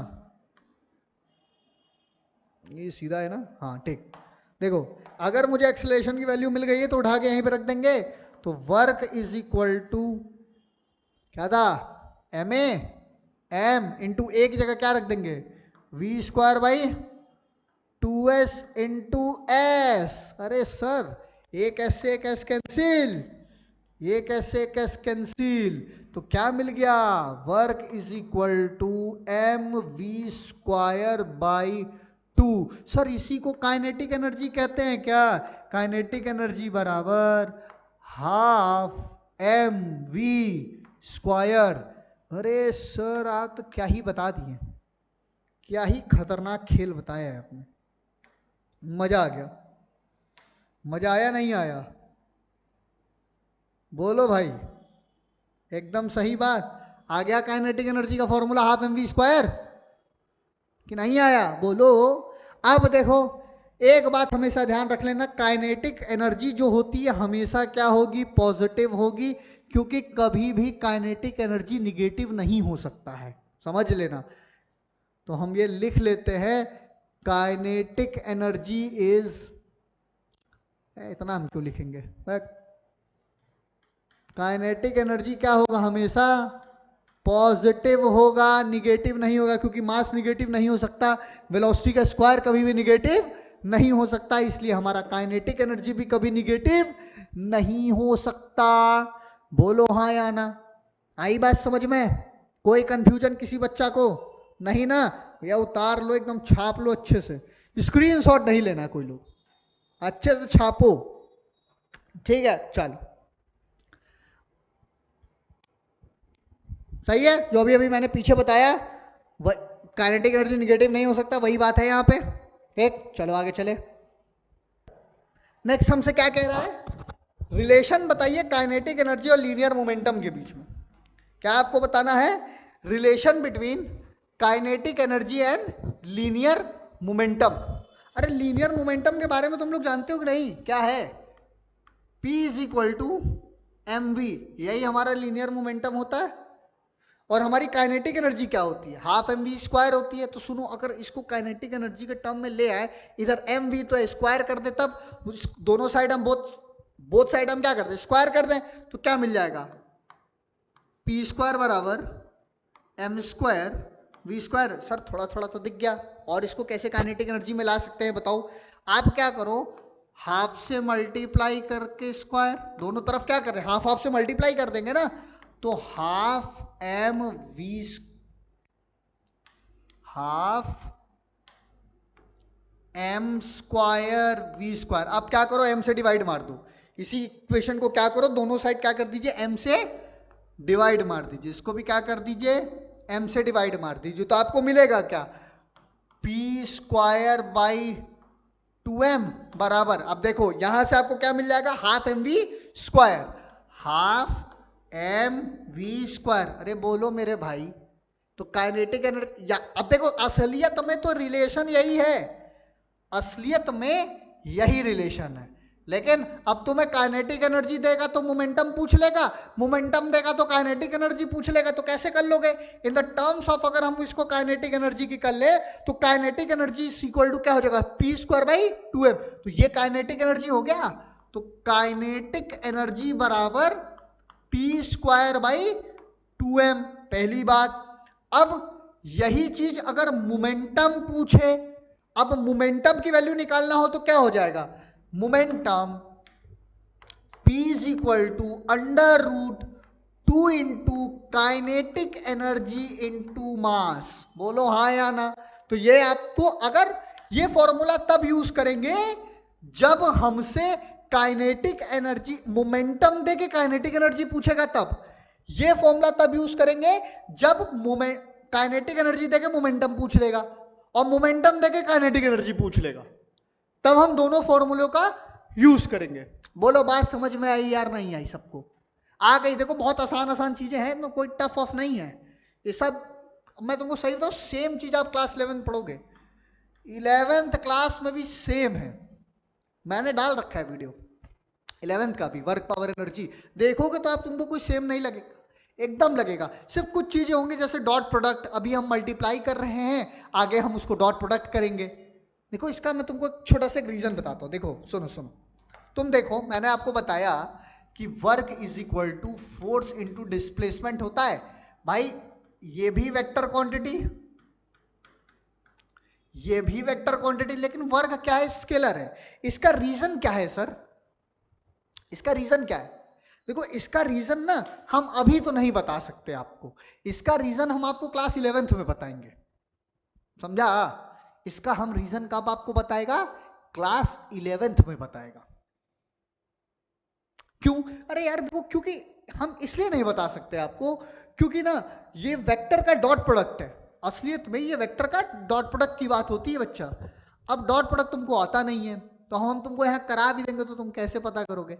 ये सीधा है ना? हाँ ठीक। देखो अगर मुझे एक्सेलरेशन की वैल्यू मिल गई है तो उठा के यहीं पे रख देंगे। तो वर्क इज इक्वल टू क्या था? M a m into a की जगह क्या रख देंगे? V square by 2s into s. अरे सर एक एस से एक एस कैंसिल, एक एस से एक एस कैंसिल, तो क्या मिल गया? Work is equal to m v square by 2। Sir इसी को काइनेटिक एनर्जी कहते हैं क्या? काइनेटिक एनर्जी बराबर हाफ एम वी स्क्वायर। अरे सर आप तो क्या ही बता दिए, क्या ही खतरनाक खेल बताया है आपने। मजा आ गया, मजा आया नहीं आया? बोलो भाई, एकदम सही बात। आ गया काइनेटिक एनर्जी का formula half m v square कि नहीं आया? बोलो। अब देखो एक बात हमेशा ध्यान रख लेना, काइनेटिक एनर्जी जो होती है हमेशा क्या होगी, पॉजिटिव होगी, क्योंकि कभी भी काइनेटिक एनर्जी निगेटिव नहीं हो सकता है, समझ लेना। तो हम ये लिख लेते हैं, काइनेटिक एनर्जी इज, इतना हम क्यों लिखेंगे, काइनेटिक एनर्जी क्या होगा, हमेशा पॉजिटिव होगा, निगेटिव नहीं होगा, क्योंकि मास निगेटिव नहीं हो सकता, वेलोसिटी का स्क्वायर कभी भी निगेटिव नहीं हो सकता, इसलिए हमारा काइनेटिक एनर्जी भी कभी निगेटिव नहीं हो सकता। बोलो हाँ या ना, आई बात समझ में? कोई कंफ्यूजन किसी बच्चा को नहीं ना? या उतार लो, एकदम छाप लो अच्छे से, स्क्रीनशॉट नहीं लेना कोई लोग, अच्छे से छापो, ठीक है? चलो सही है, जो भी अभी मैंने पीछे बताया, काइनेटिक एनर्जी निगेटिव नहीं हो सकता, वही बात है यहाँ पे, ठीक? चलो आगे चले। नेक्स्ट हमसे क्या कह रहा है, रिलेशन बताइए काइनेटिक एनर्जी और लीनियर मोमेंटम के बीच में। क्या आपको बताना है? Relation between kinetic energy and linear momentum. अरे लीनियर मोमेंटम के बारे में तुम लोग जानते हो कि नहीं? क्या है? P is equal to m v, यही हमारा लीनियर मोमेंटम होता है। और हमारी काइनेटिक एनर्जी क्या होती है? हाफ एम वी स्क्वायर होती है। तो सुनो, अगर इसको काइनेटिक एनर्जी के टर्म में ले आए, इधर एम वी तो स्क्वायर कर दे, तब दोनों साइड हम बोथ साइड हम क्या कर दें, स्क्वायर कर दें, तो क्या मिल जाएगा? पी स्क्वायर बराबर m square v square. Sir थोड़ा थोड़ा तो दिख गया, और इसको कैसे काइनेटिक एनर्जी में ला सकते हैं बताओ? आप क्या करो, हाफ से मल्टीप्लाई करके स्क्वायर, दोनों तरफ क्या कर रहे हैं, हाफ हाफ से मल्टीप्लाई कर देंगे ना, तो half m v, half m square v square. अब क्या करो, एम से डिवाइड मार दो, इसी इक्वेशन को क्या करो, दोनों साइड क्या कर दीजिए, एम से डिवाइड मार दीजिए, इसको भी क्या कर दीजिए, एम से डिवाइड मार दीजिए, तो आपको मिलेगा क्या, पी स्क्वायर बाई 2m बराबर, अब देखो यहां से आपको क्या मिल जाएगा, half m v square, half m v square. अरे बोलो मेरे भाई, तो काइनेटिक एनर्जी, अब देखो असलियत में तो रिलेशन यही है, असलियत में यही रिलेशन है, लेकिन अब तुम्हें काइनेटिक एनर्जी देगा तो मोमेंटम पूछ लेगा, मोमेंटम देगा तो काइनेटिक एनर्जी पूछ लेगा, तो कैसे कर लोगे? इन द टर्म्स ऑफ, अगर हम इसको काइनेटिक एनर्जी की कर ले, तो काइनेटिक एनर्जी इक्वल टू क्या हो जाएगा, पी स्क्वायर बाई 2m। तो ये काइनेटिक एनर्जी हो गया, तो काइनेटिक एनर्जी बराबर पी स्क्वायर बाई 2m, पहली बात। अब यही चीज अगर मोमेंटम पूछे, अब मोमेंटम की वैल्यू निकालना हो तो क्या हो जाएगा, momentum P is equal to under root 2 into kinetic energy into mass. बोलो हाँ या ना? तो ये आपको, अगर ये फॉर्मूला तब यूज करेंगे जब हमसे काइनेटिक एनर्जी, मोमेंटम दे के काइनेटिक एनर्जी पूछेगा, तब ये फॉर्मूला तब यूज करेंगे जब काइनेटिक एनर्जी दे के मोमेंटम पूछ लेगा, और मोमेंटम देके काइनेटिक एनर्जी पूछ लेगा, तब हम दोनों फॉर्मूलों का यूज करेंगे। बोलो बात समझ में आई यार, नहीं आई? सबको आ गई? देखो बहुत आसान आसान चीजें हैं, तो कोई टफ ऑफ नहीं है ये सब। मैं तुमको सही बताऊं, सेम चीज आप क्लास 11 पढ़ोगे, 11th क्लास में भी सेम है, मैंने डाल रखा है वीडियो 11th का भी, वर्क पावर एनर्जी देखोगे तो आप तुमको कोई सेम नहीं लगेगा, एकदम लगेगा। सिर्फ कुछ चीजें होंगी, जैसे डॉट प्रोडक्ट, अभी हम मल्टीप्लाई कर रहे हैं, आगे हम उसको डॉट प्रोडक्ट करेंगे। देखो इसका मैं तुमको छोटा सा एक रीजन बताता हूं, देखो सुनो सुनो, तुम देखो मैंने आपको बताया कि work is equal to force into displacement होता है। भाई ये भी वेक्टर क्वांटिटी, ये भी वेक्टर क्वांटिटी, लेकिन वर्क क्या है, स्केलर है। इसका रीजन क्या है सर? इसका रीजन क्या है? देखो इसका रीजन ना हम अभी तो नहीं बता सकते आपको, इसका रीजन हम आपको क्लास 11th में बताएंगे, समझा? इसका हम रीजन कब आपको बताएगा, क्लास 11th में बताएगा। क्यों? अरे यार देखो, क्योंकि हम इसलिए नहीं बता सकते आपको, क्योंकि ना ये वेक्टर का डॉट प्रोडक्ट है, असलियत में ये वेक्टर का डॉट प्रोडक्ट की बात होती है बच्चा। अब डॉट प्रोडक्ट तुमको आता नहीं है, तो हम तुमको यहाँ करा भी देंगे तो तुम कैसे पता करोगे?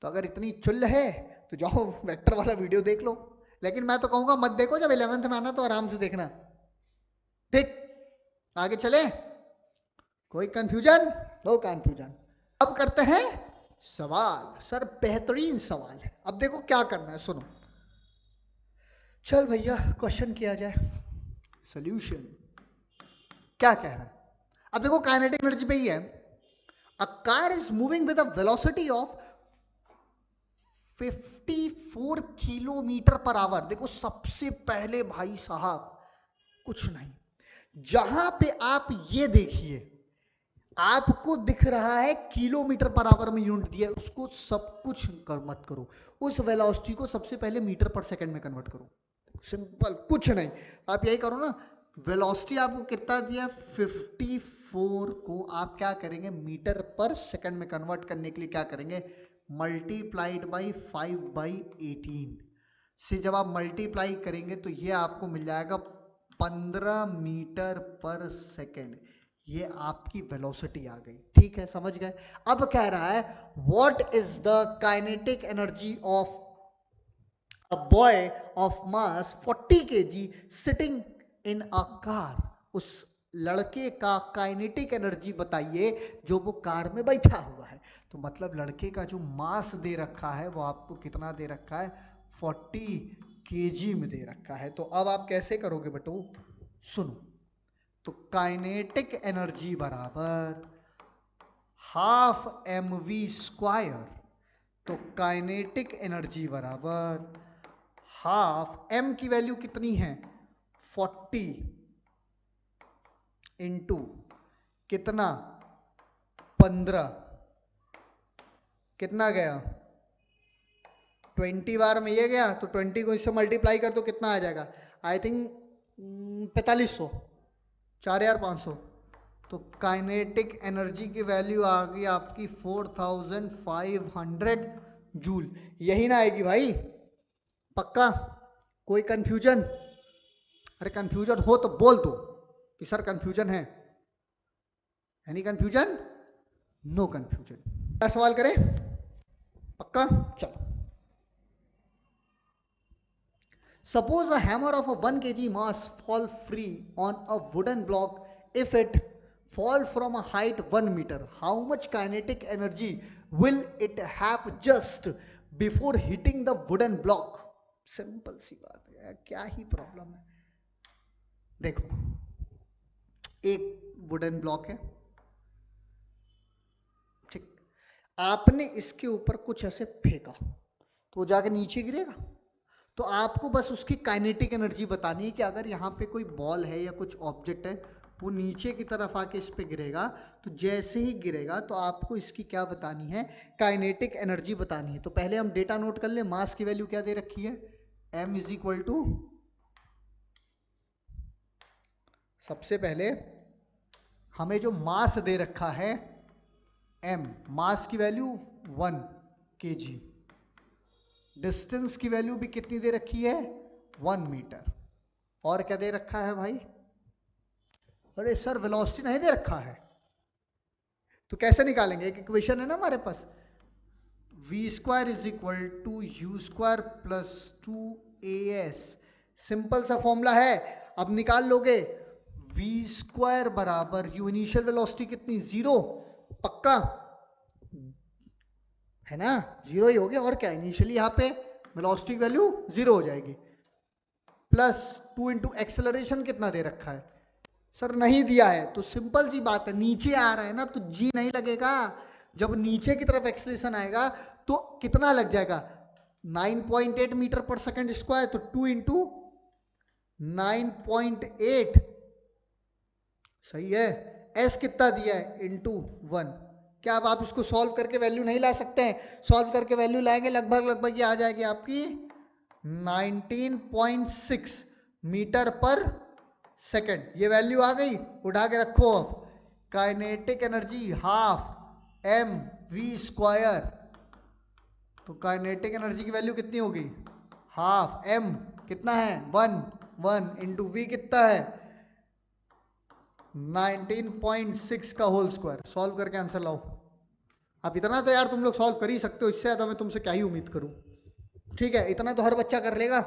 तो अगर इतनी चुल है तो जाओ वेक्टर वाला वीडियो देख लो, लेकिन मैं तो कहूंगा मत देखो, जब 11th में आना तो आराम से देखना, ठीक? आगे चले, कोई कंफ्यूजन? No confusion. अब करते हैं सवाल। सर बेहतरीन सवाल है। अब देखो क्या करना है, सुनो। चल भैया क्वेश्चन किया जाए। सॉल्यूशन क्या कह रहा है? अब देखो काइनेटिक एनर्जी पे ही है। A car is moving with a velocity of 54 kilometre per hour. देखो सबसे पहले भाई साहब कुछ नहीं, जहां पे आप ये देखिए, आपको दिख रहा है किलोमीटर पर आवर में यूनिट दिया है, उसको सब कुछ मत करो, उस वेलोसिटी को सबसे पहले मीटर पर सेकंड में कन्वर्ट करो। सिंपल, कुछ नहीं, आप यही करो ना। वेलोसिटी आपको कितना दिया, 54 को आप क्या करेंगे, मीटर पर सेकंड में कन्वर्ट करने के लिए क्या करेंगे, मल्टीप्लाइड बाई 5/18 से जब आप मल्टीप्लाई करेंगे तो ये आपको मिल जाएगा 15 मीटर पर सेकंड। ये आपकी वेलोसिटी आ गई। ठीक है, समझ गए। अब कह रहा है what is the kinetic energy of a boy of mass 40 kg sitting in a car। उस लड़के का काइनेटिक एनर्जी बताइए जो वो कार में बैठा हुआ है। तो मतलब लड़के का जो मास दे रखा है वो आपको कितना दे रखा है, 40 kg में दे रखा है। तो अब आप कैसे करोगे बेटो, सुनो। तो काइनेटिक एनर्जी बराबर हाफ mv²। तो काइनेटिक एनर्जी बराबर हाफ, m की वैल्यू कितनी है, 40 इंटू कितना, 15, कितना गया, 20 बार में ये गया, तो 20 को इससे मल्टीप्लाई कर तो कितना आ जाएगा, आई थिंक 4500, 4500। तो काइनेटिक एनर्जी की वैल्यू आ गई आपकी 4500 जूल। यही ना आएगी भाई, पक्का? कोई कंफ्यूजन? अरे कंफ्यूजन हो तो बोल दो कि सर कंफ्यूजन है। Any confusion? No confusion. क्या सवाल करें, पक्का? चलो। Suppose a hammer of a 1 kg mass fall free on a wooden block if it fall from a height 1 meter, how much kinetic energy will it have just before hitting the wooden block? Simple सी बात है, क्या ही problem है। देखो एक wooden block है, ठीक, आपने इसके ऊपर कुछ ऐसे फेंका तो वो जाके नीचे गिरेगा। तो आपको बस उसकी काइनेटिक एनर्जी बतानी है कि अगर यहाँ पे कोई बॉल है या कुछ ऑब्जेक्ट है, वो नीचे की तरफ आके इस पे गिरेगा, तो जैसे ही गिरेगा तो आपको इसकी क्या बतानी है, काइनेटिक एनर्जी बतानी है। तो पहले हम डेटा नोट कर ले। मास की वैल्यू क्या दे रखी है, m इज इक्वल टू, सबसे पहले हमें जो मास दे रखा है m, मास की वैल्यू 1 kg, डिस्टेंस की वैल्यू भी कितनी दे रखी है, 1 मीटर, और क्या दे रखा है भाई, अरे सर वेलोसिटी नहीं दे रखा है। तो कैसे निकालेंगे, एक इक्वेशन है ना हमारे पास, v² is equal to u² plus 2as। Simple सा फॉर्मूला है, अब निकाल लोगे। v² बराबर u, इनिशियल वेलोसिटी कितनी, 0, पक्का है ना, 0 ही हो गया, और क्या, इनिशियली यहाँ पे वेलोसिटी की वैल्यू 0 हो जाएगी, प्लस 2 इंटू एक्सेलरेशन कितना दे रखा है, सर नहीं दिया है। तो सिंपल सी बात है, नीचे आ रहा है ना तो जी नहीं लगेगा, जब नीचे की तरफ एक्सेलरेशन आएगा तो कितना लग जाएगा, 9.8 मीटर पर सेकंड स्क्वायर, तो 2 इंटू 9.8, सही है। एस कितना दिया है, इंटू 1। क्या अब आप इसको सॉल्व करके वैल्यू नहीं ला सकते हैं, सॉल्व करके वैल्यू लाएंगे, लगभग ये आ जाएगी आपकी 19.6 मीटर पर सेकंड। ये वैल्यू आ गई, उठा के रखो। अब काइनेटिक एनर्जी हाफ mv², तो काइनेटिक एनर्जी की वैल्यू कितनी होगी, हाफ m कितना है, 1 इंटू v कितना है, 19.6 का होल स्क्वायर। सॉल्व करके आंसर लाओ। अब इतना तो यार तुम लोग सॉल्व कर ही सकते हो, इससे ज्यादा मैं तुमसे क्या ही उम्मीद करूं। ठीक है, इतना तो हर बच्चा कर लेगा,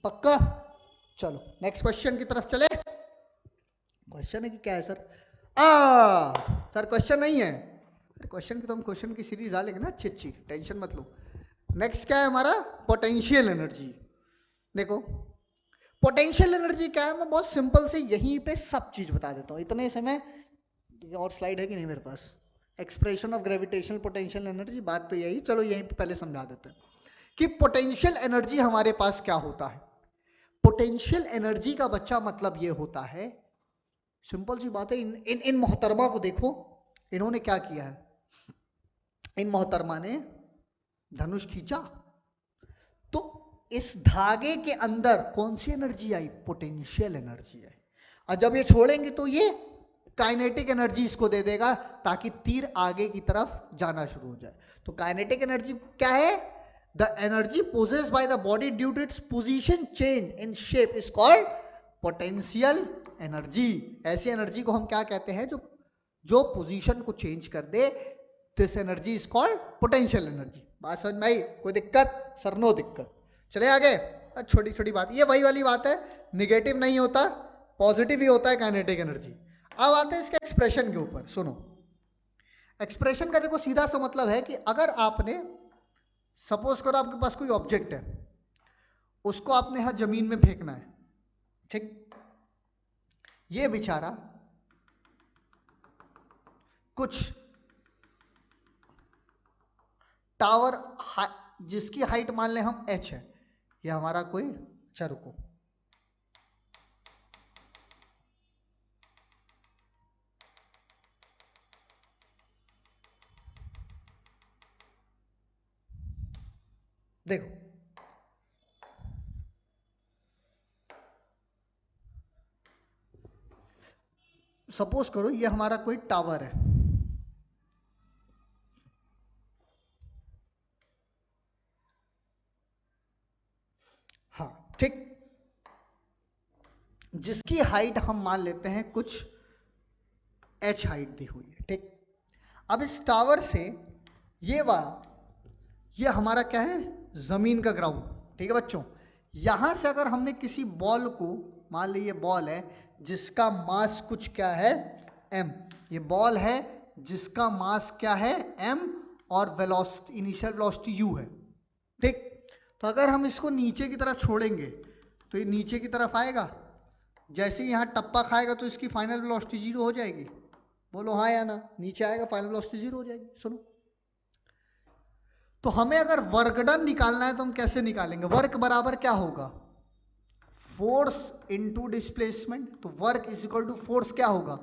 पक्का? चलो नेक्स्ट क्वेश्चन की तरफ चले। क्वेश्चन है कि क्या है सर, सर क्वेश्चन नहीं है, क्वेश्चन की तो हम क्वेश्चन की सीरीज डालेंगे ना अच्छी अच्छी, टेंशन मत लो। नेक्स्ट क्या है हमारा, पोटेंशियल एनर्जी। देखो पोटेंशियल एनर्जी क्या है, मैं बहुत सिंपल से यहीं पे सब चीज बता देता हूँ इतने समय। और स्लाइड है कि नहीं मेरे पास, expression of gravitational potential energy, बात तो यही, चलो यहीं पे पहले समझा देते हैं कि पोटेंशियल एनर्जी हमारे पास क्या होता है। पोटेंशियल एनर्जी का बच्चा मतलब ये होता है, सिंपल सी बात है, इन मोहतरमा को देखो, इन्होंने क्या किया है, इन मोहतरमा ने धनुष खींचा तो इस धागे के अंदर कौन सी एनर्जी आई, पोटेंशियल एनर्जी आई। और जब ये छोड़ेंगे तो ये काइनेटिक एनर्जी इसको दे देगा ताकि तीर आगे की तरफ जाना शुरू हो जाए। तो काइनेटिक एनर्जी क्या है, the energy possessed by the body due to its position change in shape is called potential energy. ऐसी एनर्जी को हम क्या कहते हैं, जो पोजीशन को चेंज कर दे, this energy is called potential energy. बात समझ में आई, कोई दिक्कत सर, नो दिक्कत। चले आगे, छोटी छोटी बात, ये वही वाली बात है, निगेटिव नहीं होता पॉजिटिव ही होता है काइनेटिक एनर्जी। अब आते हैं इसके एक्सप्रेशन के ऊपर, सुनो। एक्सप्रेशन का देखो सीधा सा मतलब है कि अगर आपने, सपोज करो आपके पास कोई ऑब्जेक्ट है, उसको आपने यहां जमीन में फेंकना है, ठीक, ये बेचारा कुछ टावर जिसकी हाइट मान लें हम h है, ये हमारा कोई, अच्छा रुको, देखो सपोज करो ये हमारा कोई टावर है, हाँ ठीक, जिसकी हाइट हम मान लेते हैं कुछ h हाइट दी हुई है, ठीक। अब इस टावर से ये हमारा क्या है, जमीन का ग्राउंड, ठीक है बच्चों। यहां से अगर हमने किसी बॉल को, मान लीजिए बॉल है जिसका मास कुछ क्या है, m, ये बॉल है जिसका मास क्या है, m, और वेलोसिटी, इनिशियल वेलोसिटी u है, ठीक। तो अगर हम इसको नीचे की तरफ छोड़ेंगे तो ये नीचे की तरफ आएगा, जैसे ही यहाँ टप्पा खाएगा तो इसकी फाइनल वेलोसिटी 0 हो जाएगी, बोलो हाँ या ना, नीचे आएगा फाइनल वेलोसिटी 0 हो जाएगी। सुनो, तो हमें अगर वर्क डन निकालना है तो हम कैसे निकालेंगे, वर्क बराबर क्या होगा, फोर्स इनटू डिस्प्लेसमेंट। तो work is equal to force क्या होगा,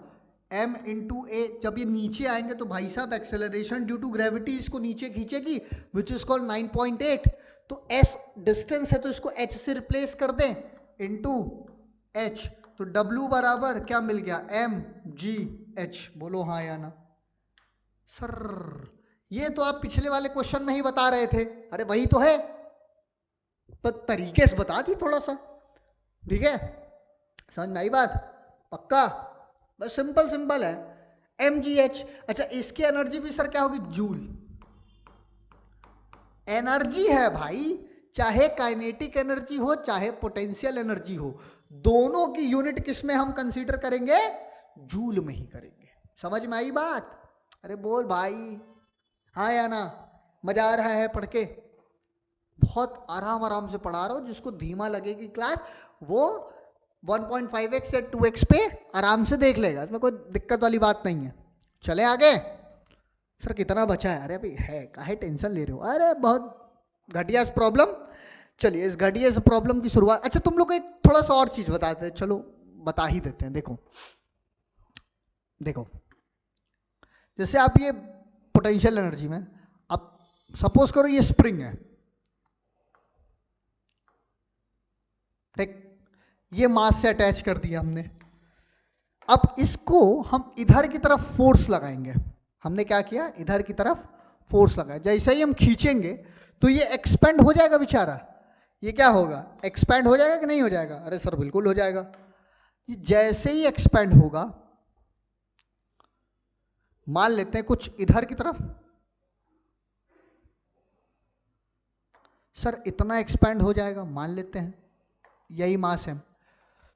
m इंटू ए। जब ये नीचे आएंगे तो भाई साहब एक्सेलरेशन ड्यू टू ग्रेविटी इसको नीचे खींचेगी, विच इज कॉल्ड 9.8। तो s डिस्टेंस है तो इसको h से रिप्लेस कर दें, इंटू h, तो w बराबर क्या मिल गया, m g h। बोलो हाँ या ना। सर ये तो आप पिछले वाले क्वेश्चन में ही बता रहे थे, अरे वही तो है, पर तरीके से बता दी थोड़ा सा, ठीक है, समझ में आई बात, पक्का, बस सिंपल सिंपल है, mgh। अच्छा इसकी एनर्जी भी सर क्या होगी, जूल। एनर्जी है भाई, चाहे काइनेटिक एनर्जी हो चाहे पोटेंशियल एनर्जी हो, दोनों की यूनिट किस में हम कंसीडर करेंगे, जूल में ही करेंगे। समझ में आई बात, अरे बोल भाई हाँ या ना, मजा आ रहा है पढ़ के, बहुत आराम आराम से पढ़ा रहा हूं, जिसको धीमा लगेगी क्लास वो 1.5x या 2x पे आराम से देख लेगा, इसमें कोई दिक्कत वाली बात नहीं है। चले आगे, सर कितना बचा है, अरे भाई है, काहे टेंशन ले रहे हो, अरे बहुत घटिया प्रॉब्लम। चलिए इस घटिया से प्रॉब्लम की शुरुआत, अच्छा तुम लोग को एक थोड़ा सा और चीज बताते हैं, चलो बता ही देते हैं। देखो देखो, जैसे आप ये पोटेंशियल एनर्जी में, अब सपोज करो ये स्प्रिंग है, ठीक, ये मास से अटैच कर दिया हमने, अब इसको हम इधर की तरफ फोर्स लगाएंगे, हमने क्या किया, इधर की तरफ फोर्स लगाया, जैसे ही हम खींचेंगे तो ये एक्सपेंड हो जाएगा बेचारा, ये क्या होगा, एक्सपेंड हो जाएगा कि नहीं हो जाएगा, अरे सर बिल्कुल हो जाएगा। ये जैसे ही एक्सपेंड होगा, मान लेते हैं कुछ इधर की तरफ, सर इतना एक्सपेंड हो जाएगा, मान लेते हैं यही मास है,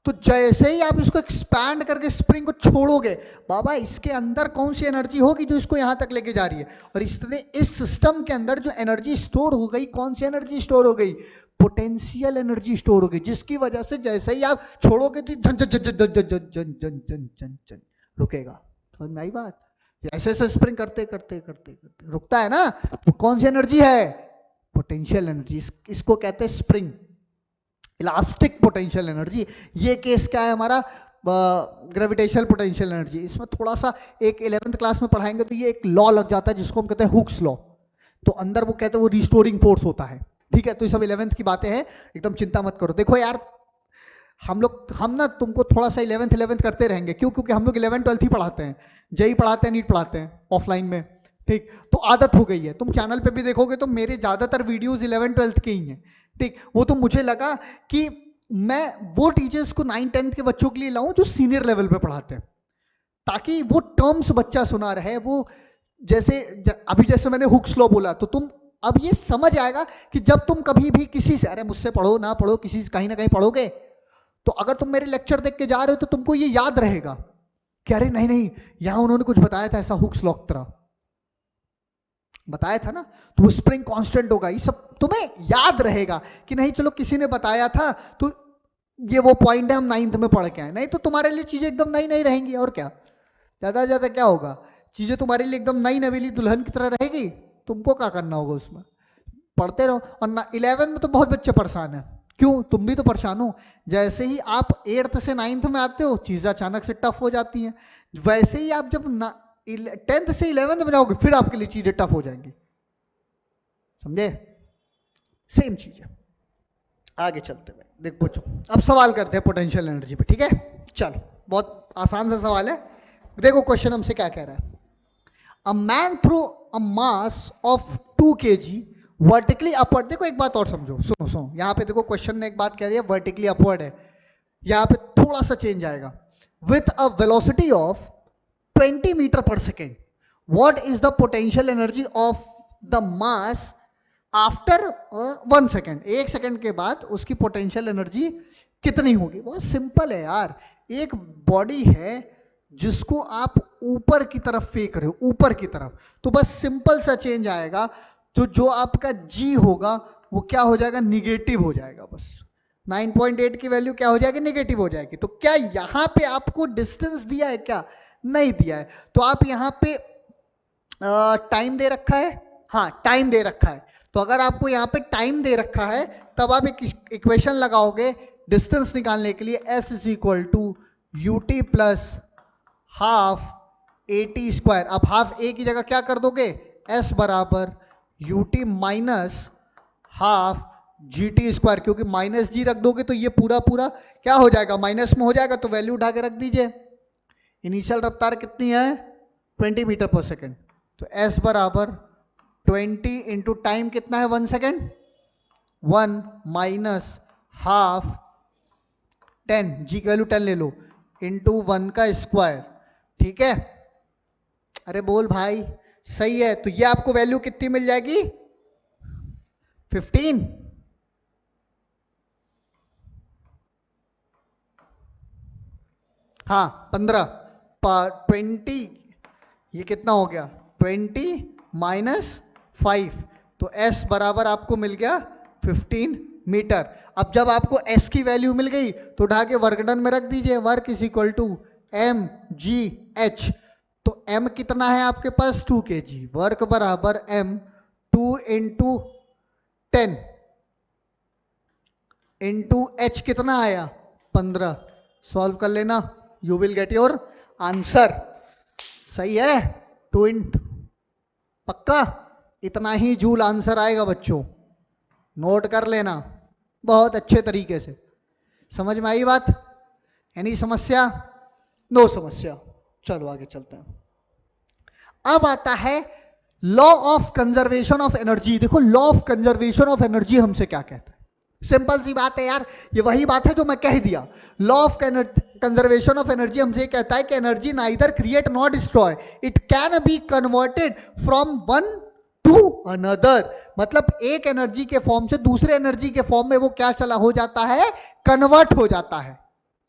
तो जैसे ही आप इसको एक्सपैंड करके स्प्रिंग को छोड़ोगे, बाबा इसके अंदर कौन सी एनर्जी होगी जो इसको यहां तक लेके जा रही है, और इसलिए इस सिस्टम के अंदर जो एनर्जी स्टोर हो गई, कौन सी एनर्जी स्टोर हो गई, पोटेंशियल एनर्जी स्टोर हो गई, जिसकी वजह से जैसे ही आप छोड़ोगे तो झन झन झन झन झन झन झन झन झन झन झन रुकेगा। समझ में आई बात? ऐसे ऐसे स्प्रिंग करते करते करते करते रुकता है ना, वो कौन सी एनर्जी है, पोटेंशियल एनर्जी। इसको कहते हैं स्प्रिंग, इलास्टिक पोटेंशियल एनर्जी। ये केस क्या है हमारा, ग्रेविटेशनल पोटेंशियल एनर्जी। इसमें थोड़ा सा एक 11th क्लास में पढ़ाएंगे तो ये एक लॉ लग जाता है जिसको हम कहते हैं हुक्स लॉ। तो अंदर वो कहते हैं वो रिस्टोरिंग फोर्स होता है, ठीक है। तो ये सब 11th की बातें हैं, एकदम चिंता मत करो। देखो यार, हम ना तुमको थोड़ा सा 11th करते रहेंगे, क्यों? क्योंकि हम लोग 11th 12th ही पढ़ाते हैं, जेई पढ़ाते हैं, नीट पढ़ाते हैं ऑफलाइन में, ठीक। तो आदत हो गई है। तुम चैनल पे भी देखोगे तो मेरे ज्यादातर वीडियोस 11th 12th के ही हैं, ठीक। वो तो मुझे लगा कि मैं वो टीचर्स को 9th 10th के बच्चों के लिए लाऊं जो सीनियर लेवल पे पढ़ाते हैं, ताकि वो टर्म्स बच्चा सुना रहे। वो जैसे अभी जैसे मैंने हुक्स लॉ बोला, तो तुम अब ये समझ आएगा कि जब तुम कभी भी किसी से, अरे मुझसे पढ़ो ना पढ़ो, किसी से कहीं ना कहीं पढ़ोगे, तो अगर तुम मेरे लेक्चर देख के जा रहे हो तो तुमको ये याद रहेगा कि अरे नहीं नहीं, यहां उन्होंने कुछ बताया था ऐसा, हुक्स लॉ की तरह बताया था ना, तो वो स्प्रिंग कांस्टेंट होगा। ये सब तुम्हें याद रहेगा कि नहीं, चलो किसी ने बताया था तो ये वो पॉइंट है, हम 9th में पढ़ के आए। नहीं तो तुम्हारे लिए चीजें एकदम नई नई रहेंगी, और क्या, ज्यादा ज्यादा क्या होगा, चीजें तुम्हारे लिए एकदम नई नवेली दुल्हन की तरह रहेगी। तुमको क्या करना होगा उसमें, पढ़ते रहो। और 11th में तो बहुत बच्चे परेशान है, क्यों? तुम भी तो परेशान हो। जैसे ही आप 8th से 9th में आते हो, चीजें अचानक से टफ हो जाती हैं। वैसे ही आप जब 10th से 11th में जाओगे, फिर आपके लिए चीजें टफ हो जाएंगी, समझे? सेम चीज है। आगे चलते हुए देख पूछो, अब सवाल करते हैं पोटेंशियल एनर्जी पे, ठीक है। चलो, बहुत आसान सा सवाल है। देखो क्वेश्चन हमसे क्या कह रहा है, a man through a mass of 2 kg vertically upward. देखो एक बात और समझो, सुनो सुनो, यहां पे देखो क्वेश्चन ने एक बात कह रही है, वर्टिकली अपवर्ड है, यहां पे थोड़ा सा चेंज आएगा। With a velocity of 20 metre per second, what is the potential energy of the mass after 1 second. 1 second के बाद उसकी पोटेंशियल एनर्जी कितनी होगी? बहुत सिंपल है यार। एक बॉडी है जिसको आप ऊपर की तरफ फेंक रहे हो, ऊपर की तरफ, तो बस सिंपल सा चेंज आएगा, तो जो आपका जी होगा वो क्या हो जाएगा, निगेटिव हो जाएगा। बस 9.8 की वैल्यू क्या हो जाएगी, निगेटिव हो जाएगी। तो क्या यहां पे आपको डिस्टेंस दिया है क्या? नहीं दिया है। तो आप यहां पे टाइम दे रखा है, हाँ टाइम दे रखा है। तो अगर आपको यहाँ पे टाइम दे रखा है, तब आप एक इक्वेशन लगाओगे डिस्टेंस निकालने के लिए, s is equal to u t plus half a t square. अब हाफ ए की जगह क्या कर दोगे, s बराबर u t minus half g t square, क्योंकि माइनस जी रख दोगे तो ये पूरा पूरा क्या हो जाएगा, माइनस में हो जाएगा, तो वैल्यू उठा के रख दीजिए। इनिशियल रफ्तार कितनी है, 20 मीटर पर सेकेंड, तो s बराबर 20 इंटू टाइम कितना है, 1 सेकेंड, 1 माइनस हाफ 10, जी की वैल्यू 10 ले लो, इंटू 1 का स्क्वायर, ठीक है। अरे बोल भाई, सही है। तो ये आपको वैल्यू कितनी मिल जाएगी, 15। हाँ 15, 20, ये कितना हो गया, 20 माइनस 5, तो s बराबर आपको मिल गया 15 मीटर। अब जब आपको s की वैल्यू मिल गई तो उठा के वर्कडन में रख दीजिए, work is equal to M G h. तो m कितना है आपके पास, 2 kg, वर्क बराबर m 2 इंटू 10 इंटू h कितना आया, 15। सॉल्व कर लेना, you will get your answer. सही है, 2 इंटू, पक्का इतना ही जूल आंसर आएगा बच्चों, नोट कर लेना बहुत अच्छे तरीके से। समझ में आई बात? एनी समस्या? नो समस्या। चलो आगे चलते हैं। अब आता है law of conservation of energy. देखो law of conservation of energy हमसे क्या कहता है, सिंपल सी बात है यार, ये वही बात है जो मैं कह दिया। Law of conservation of energy हमसे कहता है कि energy neither create not destroy, it can be converted from one two another. मतलब एक एनर्जी के फॉर्म से दूसरे एनर्जी के फॉर्म में वो क्या चला हो जाता है, कन्वर्ट हो जाता है।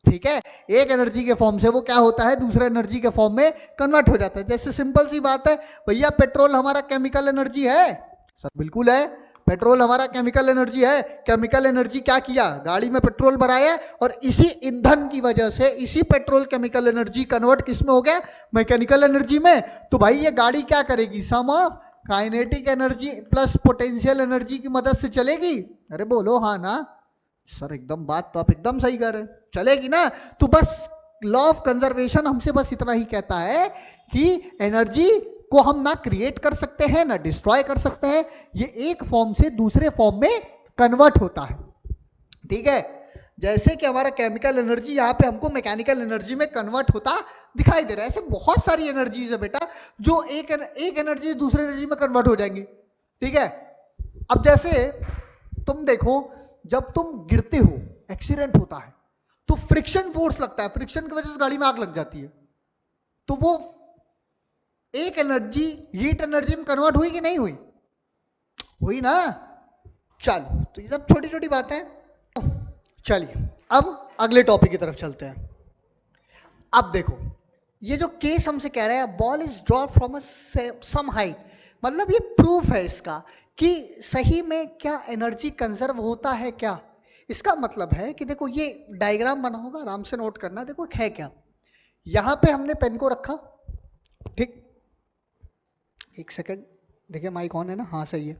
ठीक है, एक एनर्जी के फॉर्म से वो क्या होता है, दूसरे एनर्जी के फॉर्म में कन्वर्ट हो जाता है। जैसे सिंपल सी बात है भैया, पेट्रोल हमारा केमिकल एनर्जी है। सर बिल्कुल है, पेट्रोल हमारा केमिकल एनर्जी है। केमिकल एनर्जी क्या किया, गाड़ी में पेट्रोल भराया और इसी ईंधन की वजह से इसी पेट्रोल केमिकल एनर्जी कन्वर्ट किस में हो गया, मैकेनिकल एनर्जी में। तो भाई ये गाड़ी क्या करेगी, sum of kinetic energy plus potential energy की मदद से चलेगी। अरे बोलो हाँ ना। सर एकदम, बात तो आप एकदम सही कर रहे हैं, चलेगी ना। तो बस लॉ ऑफ कंजर्वेशन हमसे बस इतना ही कहता है कि एनर्जी को हम ना क्रिएट कर सकते हैं ना डिस्ट्रॉय कर सकते हैं, ये एक फॉर्म से दूसरे फॉर्म में कन्वर्ट होता है। ठीक है, जैसे कि हमारा केमिकल एनर्जी यहाँ पे हमको मैकेनिकल एनर्जी में कन्वर्ट होता दिखाई दे रहा है, ऐसे बहुत सारी एनर्जीज है बेटा जो एक एनर्जी दूसरे एनर्जी में कन्वर्ट हो जाएंगी। ठीक है, अब जैसे तुम देखो, जब तुम गिरते हो, एक्सीडेंट होता है, तो फ्रिक्शन फोर्स लगता है, फ्रिक्शन की वजह से गाड़ी में आग लग जाती है। तो वो एक एनर्जी हीट एनर्जी में कन्वर्ट हुई कि नहीं हुई, हुई ना। चलो, तो ये सब छोटी छोटी बातें। चलिए अब अगले टॉपिक की तरफ चलते हैं। अब देखो, ये जो केस हमसे कह रहा है, ball is drop from some height, मतलब ये प्रूफ है इसका कि सही में क्या एनर्जी कंजर्व होता है क्या। इसका मतलब है कि देखो, ये डायग्राम बना होगा, आराम से नोट करना। देखो है क्या, यहां पे हमने पेन को रखा, ठीक, एक सेकंड, देखिए माइक ऑन है ना, हाँ सही है,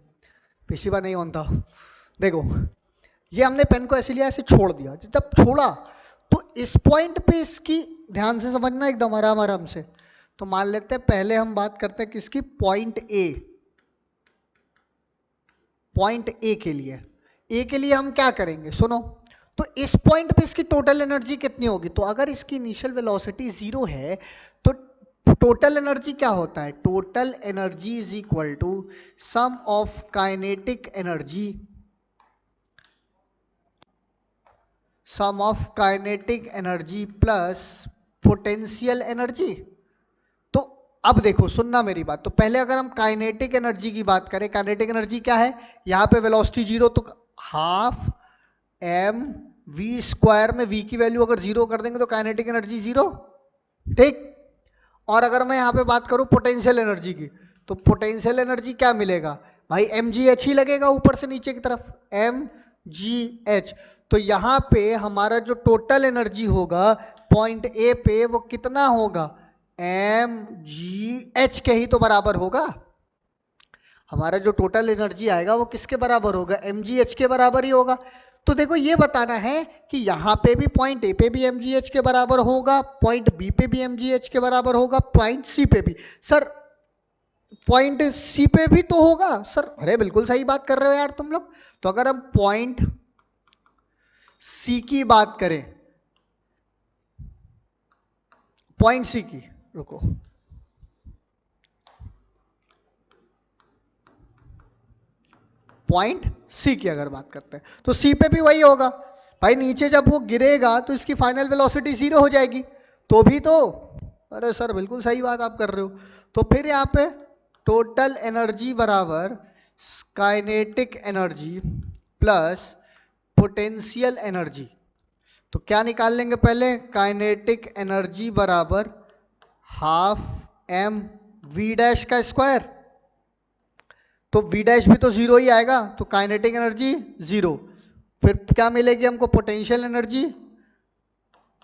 पिछली बार नहीं ऑन था। देखो, ये हमने पेन को ऐसे लिया, ऐसे छोड़ दिया, जब छोड़ा तो इस पॉइंट पे इसकी, ध्यान से समझना एकदम आराम आराम से। तो मान लेते हैं पहले हम बात करते हैं किसकी, पॉइंट ए। पॉइंट ए के लिए, ए के लिए हम क्या करेंगे, सुनो। तो इस पॉइंट पे इसकी टोटल एनर्जी कितनी होगी, तो अगर इसकी इनिशियल वेलोसिटी 0 है तो टोटल एनर्जी क्या होता है, total energy is equal to sum of kinetic energy, sum of kinetic energy plus potential energy. तो अब देखो, सुनना मेरी बात, तो पहले अगर हम काइनेटिक एनर्जी की बात करें, काइनेटिक एनर्जी क्या है, यहां पे वेलोसिटी 0, तो हाफ एम वी स्क्वायर में वी की वैल्यू अगर 0 कर देंगे तो काइनेटिक एनर्जी 0। ठीक, और अगर मैं यहां पे बात करूं पोटेंशियल एनर्जी की, तो पोटेंशियल एनर्जी क्या मिलेगा भाई, एम जी एच ही लगेगा ऊपर से नीचे की तरफ, एम जी एच। तो यहां पे हमारा जो टोटल एनर्जी होगा पॉइंट ए पे, वो कितना होगा, एम जी एच के ही तो बराबर होगा। हमारा जो टोटल एनर्जी आएगा वो किसके बराबर होगा, एम जी एच के बराबर ही होगा। तो देखो, ये बताना है कि यहां पे भी पॉइंट ए पे भी एम जी एच के बराबर होगा, पॉइंट बी पे भी एम जी एच के बराबर होगा, पॉइंट सी पे भी। सर पॉइंट सी पे भी तो होगा सर, अरे बिल्कुल सही बात कर रहे हो यार तुम लोग। तो अगर हम पॉइंट सी की बात करें, पॉइंट सी की, रुको, पॉइंट सी की अगर बात करते हैं तो सी पे भी वही होगा भाई, नीचे जब वो गिरेगा तो इसकी फाइनल वेलोसिटी 0 हो जाएगी, तो भी तो। अरे सर बिल्कुल सही बात आप कर रहे हो। तो फिर यहाँ पे टोटल एनर्जी बराबर kinetic energy plus potential energy. तो क्या निकाल लेंगे पहले, काइनेटिक एनर्जी बराबर हाफ एम वी डैश का स्क्वायर, तो वी डैश भी तो 0 ही आएगा, तो काइनेटिक एनर्जी 0। फिर क्या मिलेगी हमको, पोटेंशियल एनर्जी,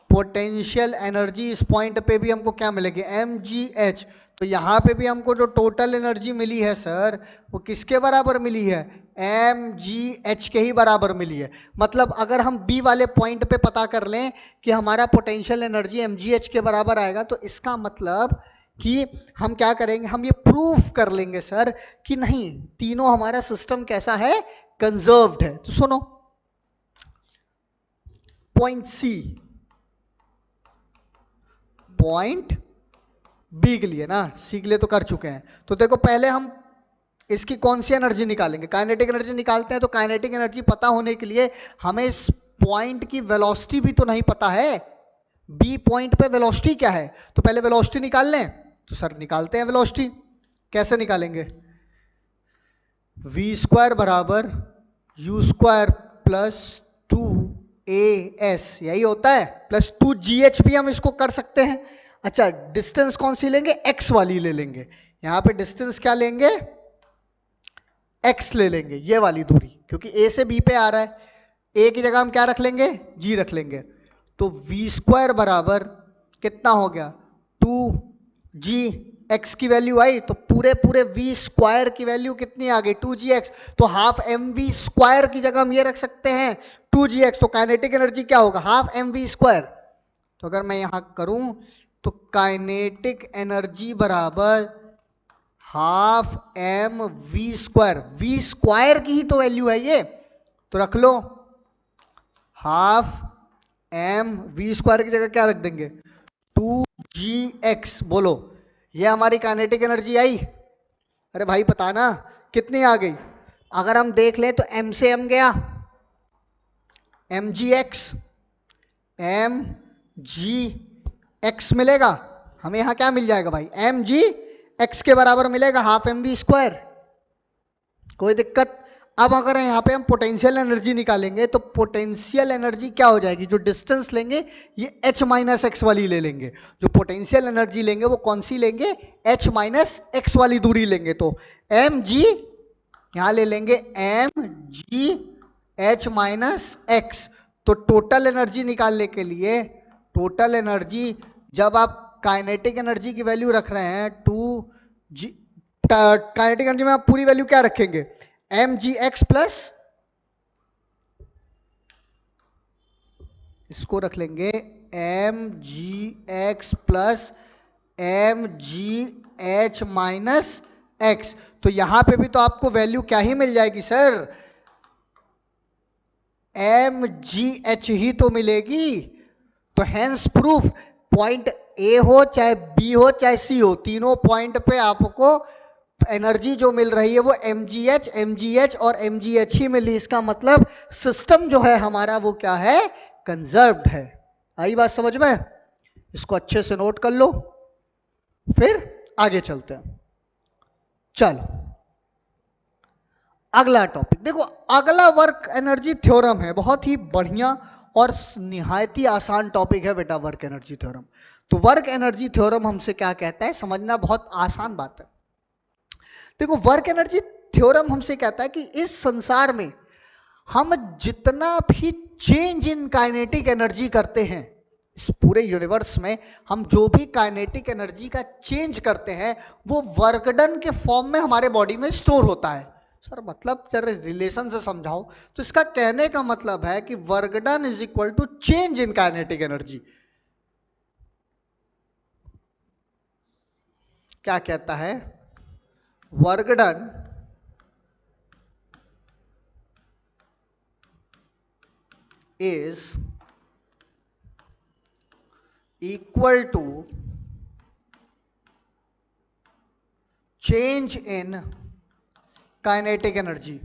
पोटेंशियल एनर्जी इस पॉइंट पे भी हमको क्या मिलेगी, एम जी एच। तो यहां पे भी हमको जो टोटल एनर्जी मिली है सर, वो किसके बराबर मिली है, एम जी एच के ही बराबर मिली है। मतलब अगर हम बी वाले पॉइंट पे पता कर लें कि हमारा पोटेंशियल एनर्जी एम जी एच के बराबर आएगा, तो इसका मतलब कि हम क्या करेंगे, हम ये प्रूफ कर लेंगे सर कि नहीं, तीनों हमारा सिस्टम कैसा है, कंजर्व्ड है। तो सुनो, पॉइंट सी, पॉइंट बी के लिए ना, सी के लिए तो कर चुके हैं। तो देखो, पहले हम इसकी कौन सी एनर्जी निकालेंगे, काइनेटिक एनर्जी निकालते हैं। तो काइनेटिक एनर्जी पता होने के लिए हमें इस पॉइंट की वेलोसिटी भी तो नहीं पता है, बी पॉइंट पे वेलोसिटी क्या है, तो पहले वेलोसिटी निकाल लें। तो सर निकालते हैं वेलोसिटी, कैसे निकालेंगे, वी स्क्वायर बराबर you square plus 2 A S यही होता है, प्लस 2GH भी हम इसको कर सकते हैं। अच्छा डिस्टेंस कौन सी लेंगे, एक्स वाली ले लेंगे। यहां पे डिस्टेंस क्या लेंगे, एक्स ले लेंगे, ये वाली दूरी, क्योंकि ए से बी पे आ रहा है। ए की जगह हम क्या रख लेंगे, जी रख लेंगे। तो वी स्क्वायर बराबर कितना हो गया, 2G, एक्स की वैल्यू आई तो पूरे पूरे वी स्क्वायर की वैल्यू कितनी आ गई, 2GX। तो हाफ एम वी स्क्वायर की जगह हम ये रख सकते हैं 2GX। तो काइनेटिक एनर्जी क्या होगा, हाफ एम वी स्क्वायर। तो अगर मैं यहां करूं तो काइनेटिक एनर्जी बराबर half m v square, v square की ही तो वैल्यू है ये, तो रख लो हाफ एम वी स्क्वायर की जगह क्या रख देंगे, 2GX। बोलो ये हमारी काइनेटिक एनर्जी आई। अरे भाई पता ना कितनी आ गई, अगर हम देख लें तो m से m गया, mgx, mgx मिलेगा हमें, यहां क्या मिल जाएगा भाई, mgx के बराबर मिलेगा हाफ एम वी स्क्वायर, कोई दिक्कत। अब अगर यहां पे हम पोटेंशियल एनर्जी निकालेंगे तो पोटेंशियल एनर्जी क्या हो जाएगी, जो डिस्टेंस लेंगे ये h माइनस एक्स वाली ले लेंगे। जो पोटेंशियल एनर्जी लेंगे वो कौन सी लेंगे, h माइनस एक्स वाली दूरी लेंगे। तो mg यहां ले लेंगे mg h माइनस एक्स। तो टोटल एनर्जी निकालने के लिए, टोटल एनर्जी जब आप काइनेटिक एनर्जी की वैल्यू रख रहे हैं 2G, काइनेटिक एनर्जी में आप पूरी वैल्यू क्या रखेंगे, mgx प्लस, इसको रख लेंगे mgx plus mgh minus x. तो यहां पे भी तो आपको वैल्यू क्या ही मिल जाएगी सर, mgh ही तो मिलेगी। तो हैंस प्रूफ पॉइंट ए हो चाहे बी हो चाहे सी हो, तीनों पॉइंट पे आपको एनर्जी जो मिल रही है वो mgh और mgh ही मिली। इसका मतलब सिस्टम जो है हमारा वो क्या है, कंजर्व्ड है। आई बात समझ में, इसको अच्छे से नोट कर लो, फिर आगे चलते हैं। चलो अगला टॉपिक देखो, अगला वर्क एनर्जी थ्योरम है, बहुत ही बढ़िया और निहायत ही आसान टॉपिक है बेटा वर्क एनर्जी थ्योरम। तो वर्क एनर्जी थ्योरम हमसे क्या कहता है, समझना बहुत आसान बात है। देखो वर्क एनर्जी थ्योरम हमसे कहता है कि इस संसार में हम जितना भी चेंज इन काइनेटिक एनर्जी करते हैं, इस पूरे यूनिवर्स में हम जो भी काइनेटिक एनर्जी का चेंज करते हैं वो वर्क डन के फॉर्म में हमारे बॉडी में स्टोर होता है। सर मतलब जरा रिलेशन से समझाओ, तो इसका कहने का मतलब है कि work done is equal to change in kinetic energy. क्या कहता है, वर्क डन is equal to change in kinetic energy.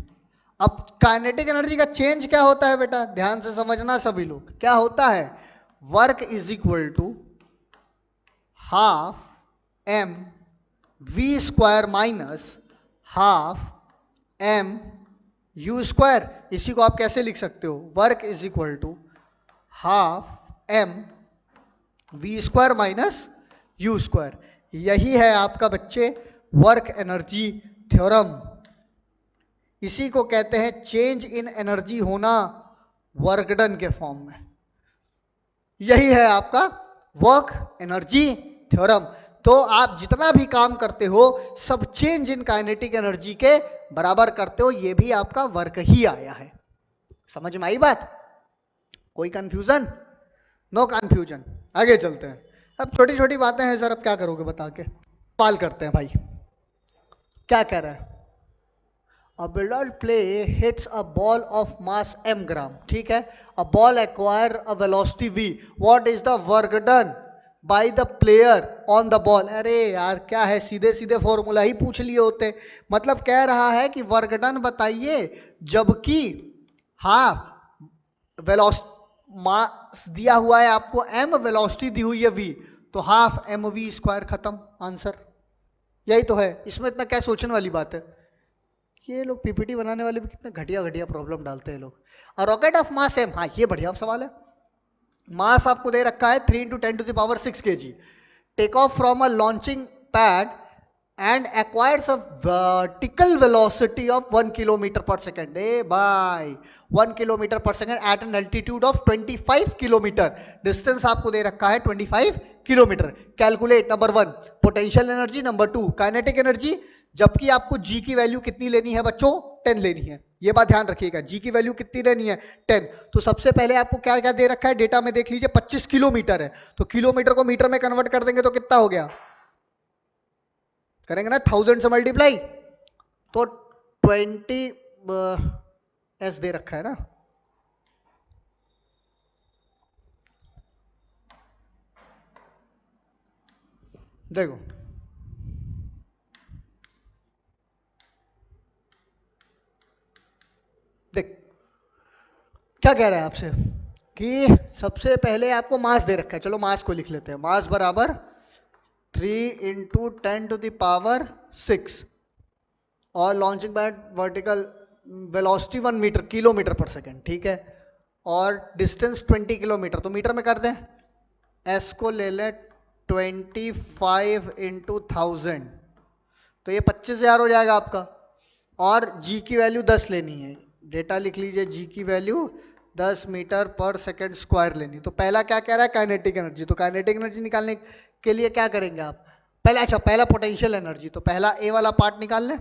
अब काइनेटिक एनर्जी का चेंज क्या होता है बेटा, ध्यान से समझना सभी लोग, क्या होता है, work is equal to half m v square minus half m u square. इसी को आप कैसे लिख सकते हो, work is equal to half m v square minus u square. यही है आपका बच्चे वर्क एनर्जी थ्योरम। इसी को कहते हैं चेंज इन एनर्जी होना वर्क डन के फॉर्म में। यही है आपका वर्क एनर्जी थ्योरम। तो आप जितना भी काम करते हो सब चेंज इन काइनेटिक एनर्जी के बराबर करते हो, ये भी आपका वर्क ही आया है। समझ में आई बात, कोई कंफ्यूजन, नो कंफ्यूजन। आगे चलते हैं। अब छोटी छोटी बातें हैं सर, अब क्या करोगे बता के, सवाल करते हैं भाई। क्या कह रहा है, A billiard play hits a ball of mass m gram, ठीक है, a ball acquire a velocity v, what is the work done by the player on the ball। अरे यार क्या है, सीधे सीधे फॉर्मूला ही पूछ लिए होते। मतलब कह रहा है कि वर्क डन बताइए, जबकि हाफ वेलोसिटी मास दिया हुआ है आपको m, वेलोसिटी दी हुई है v, तो हाफ एम वी स्क्वायर, खत्म आंसर। यही तो है, इसमें इतना क्या सोचने वाली बात है। ये लोग पीपीटी बनाने वाले भी कितने घटिया घटिया प्रॉब्लम डालते हैं लोग। A rocket of mass m, हाँ ये बढ़िया सवाल है। मास आपको दे रखा है 3 × 10⁻6 kg, take off from a launching pad and acquires a vertical velocity of 1 kilometer per second. by 1 kilometer per second at an altitude of 25 kilometer. Distance आपको दे रखा है 25 kilometre. Calculate number 1 potential energy, number 2 kinetic energy. जबकि आपको जी की value कितनी लेनी है बच्चों, 10 लेनी है। ये बात ध्यान रखिएगा, जी की वैल्यू कितनी लेनी है, 10। तो सबसे पहले आपको क्या क्या दे रखा है डेटा में, देख लीजिए 25 किलोमीटर है, तो किलोमीटर को मीटर में कन्वर्ट कर देंगे तो कितना हो गया, करेंगे ना 1000 से मल्टीप्लाई, तो 20 एस दे रखा है ना। देखो देख क्या कह रहा है आपसे कि सबसे पहले आपको मास दे रखा है, चलो मास को लिख लेते हैं। मास बराबर 3 × 10⁻6 और launching pad vertical velocity 1 metre kilometre पर सेकेंड, ठीक है। और डिस्टेंस 20 किलोमीटर, तो मीटर में कर दें, एस को ले लें 25 × 1000, तो ये 25,000 हो जाएगा आपका। और जी की वैल्यू 10 लेनी है, डेटा लिख लीजिए, जी की value 10 metre per second square लेनी। तो पहला क्या कह रहा है, काइनेटिक एनर्जी। तो काइनेटिक एनर्जी निकालने के लिए क्या करेंगे आप, पहला अच्छा पहला पोटेंशियल एनर्जी, तो पहला ए वाला पार्ट निकाल लें।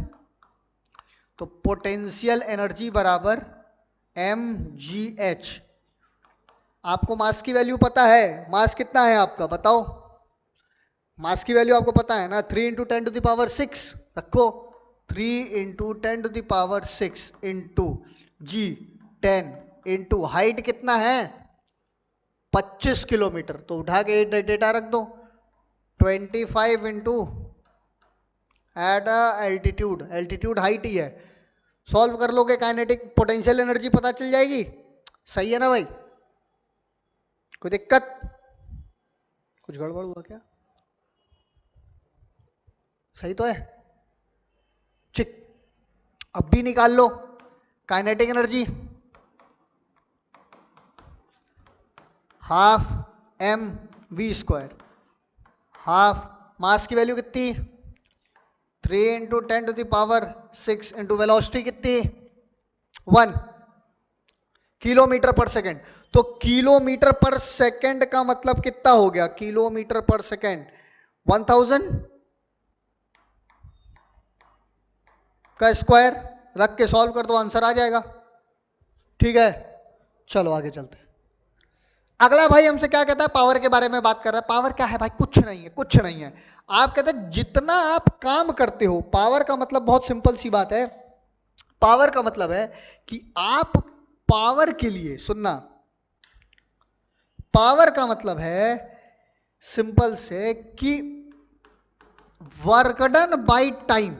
तो पोटेंशियल एनर्जी बराबर mgh। आपको मास की वैल्यू पता है, मास कितना है आपका बताओ, मास की वैल्यू आपको पता है ना, 3 × 10⁻6 रखो, 3 × 10⁻6 इंटू जी 10 इंटू हाइट कितना है 25 किलोमीटर, तो उठा के डेटा रख दो, 25 into eight altitude, altitude height ही है, सॉल्व कर लोगे काइनेटिक पोटेंशियल एनर्जी पता चल जाएगी। सही है ना भाई, कोई दिक्कत, कुछ गड़बड़ हुआ क्या, सही तो है, ठीक। अब भी निकाल लो kinetic energy, half mv², half mass की वैल्यू कितनी 3 × 10⁻6 इंटू वेलोसिटी कितनी 1 किलोमीटर पर सेकेंड। तो किलोमीटर पर सेकेंड का मतलब कितना हो गया, किलोमीटर पर सेकेंड 1000 का स्क्वायर, रख के सॉल्व कर दो आंसर आ जाएगा, ठीक है। चलो आगे चलते हैं। अगला भाई हमसे क्या कहता है, पावर के बारे में बात कर रहा है। पावर क्या है भाई, कुछ नहीं है, कुछ नहीं है। आप कहते हैं जितना आप काम करते हो, पावर का मतलब बहुत सिंपल सी बात है, पावर का मतलब है कि आप पावर के लिए, सुनना, पावर का मतलब है सिंपल से कि वर्क डन बाय टाइम,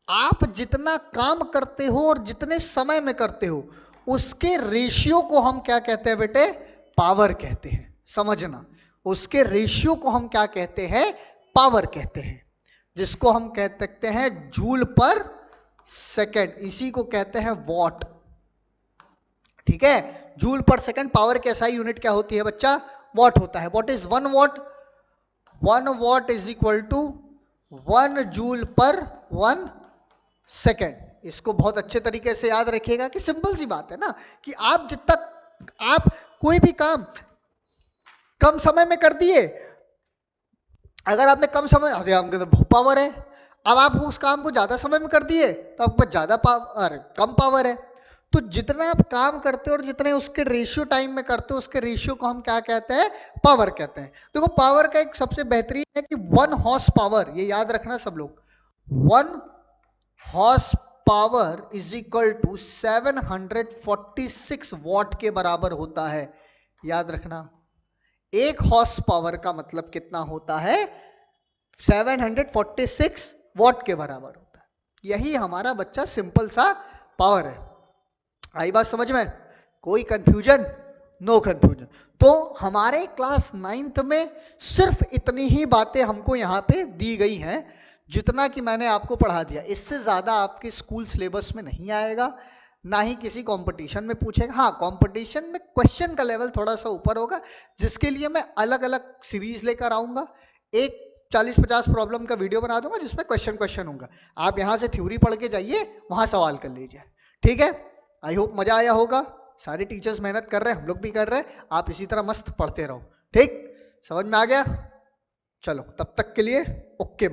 आप जितना काम करते हो और जितने समय में करते हो उसके रेशियो को हम क्या कहते हैं बेटे, पावर कहते हैं। समझना, उसके रेशियो को हम क्या कहते हैं, पावर कहते हैं, जिसको हम कह सकते हैं जूल पर सेकेंड, इसी को कहते हैं वॉट, ठीक है। जूल पर सेकेंड, पावर की एसआई यूनिट क्या होती है बच्चा, वॉट होता है। What is 1 watt, 1 watt is equal to 1 joule पर 1 सेकेंड। इसको बहुत अच्छे तरीके से याद रखिएगा कि सिंपल सी बात है ना, कि आप जितना आप कोई भी काम कम समय में कर दिए, अगर आपने कम समय, अरे आपके तो बहुत पावर है, अब आप उस काम को ज्यादा समय में कर दिए तो आपके पास ज्यादा पावर, कम पावर है। तो जितना आप काम करते हो और जितने उसके रेशियो टाइम में करते हो, उसके रेशियो को हम क्या कहते हैं, पावर कहते हैं। देखो पावर का एक सबसे बेहतरीन है कि 1 हॉर्स पावर, ये याद रखना सब लोग, 1 horse power is equal to 746 watt के बराबर होता है। याद रखना, 1 हॉर्स पावर का मतलब कितना होता है, 746 वॉट के बराबर होता है। यही हमारा बच्चा सिंपल सा पावर है। आई बात समझ में, कोई कंफ्यूजन, नो कंफ्यूजन। तो हमारे क्लास 9th में सिर्फ इतनी ही बातें हमको यहां पे दी गई हैं जितना कि मैंने आपको पढ़ा दिया, इससे ज्यादा आपके स्कूल सिलेबस में नहीं आएगा, ना ही किसी कंपटीशन में पूछेगा। हाँ, कंपटीशन में क्वेश्चन का लेवल थोड़ा सा ऊपर होगा, जिसके लिए मैं अलग अलग सीरीज लेकर आऊंगा। एक 40-50 प्रॉब्लम का वीडियो बना दूंगा जिसमें क्वेश्चन क्वेश्चन होगा। आप यहां से थ्योरी पढ़ के जाइए, वहां सवाल कर लीजिए। ठीक है, आई होप मजा आया होगा। सारे टीचर्स मेहनत कर रहे हैं, हम लोग भी कर रहे हैं, आप इसी तरह मस्त पढ़ते रहो। ठीक, समझ में आ गया? चलो तब तक के लिए ओके बाय।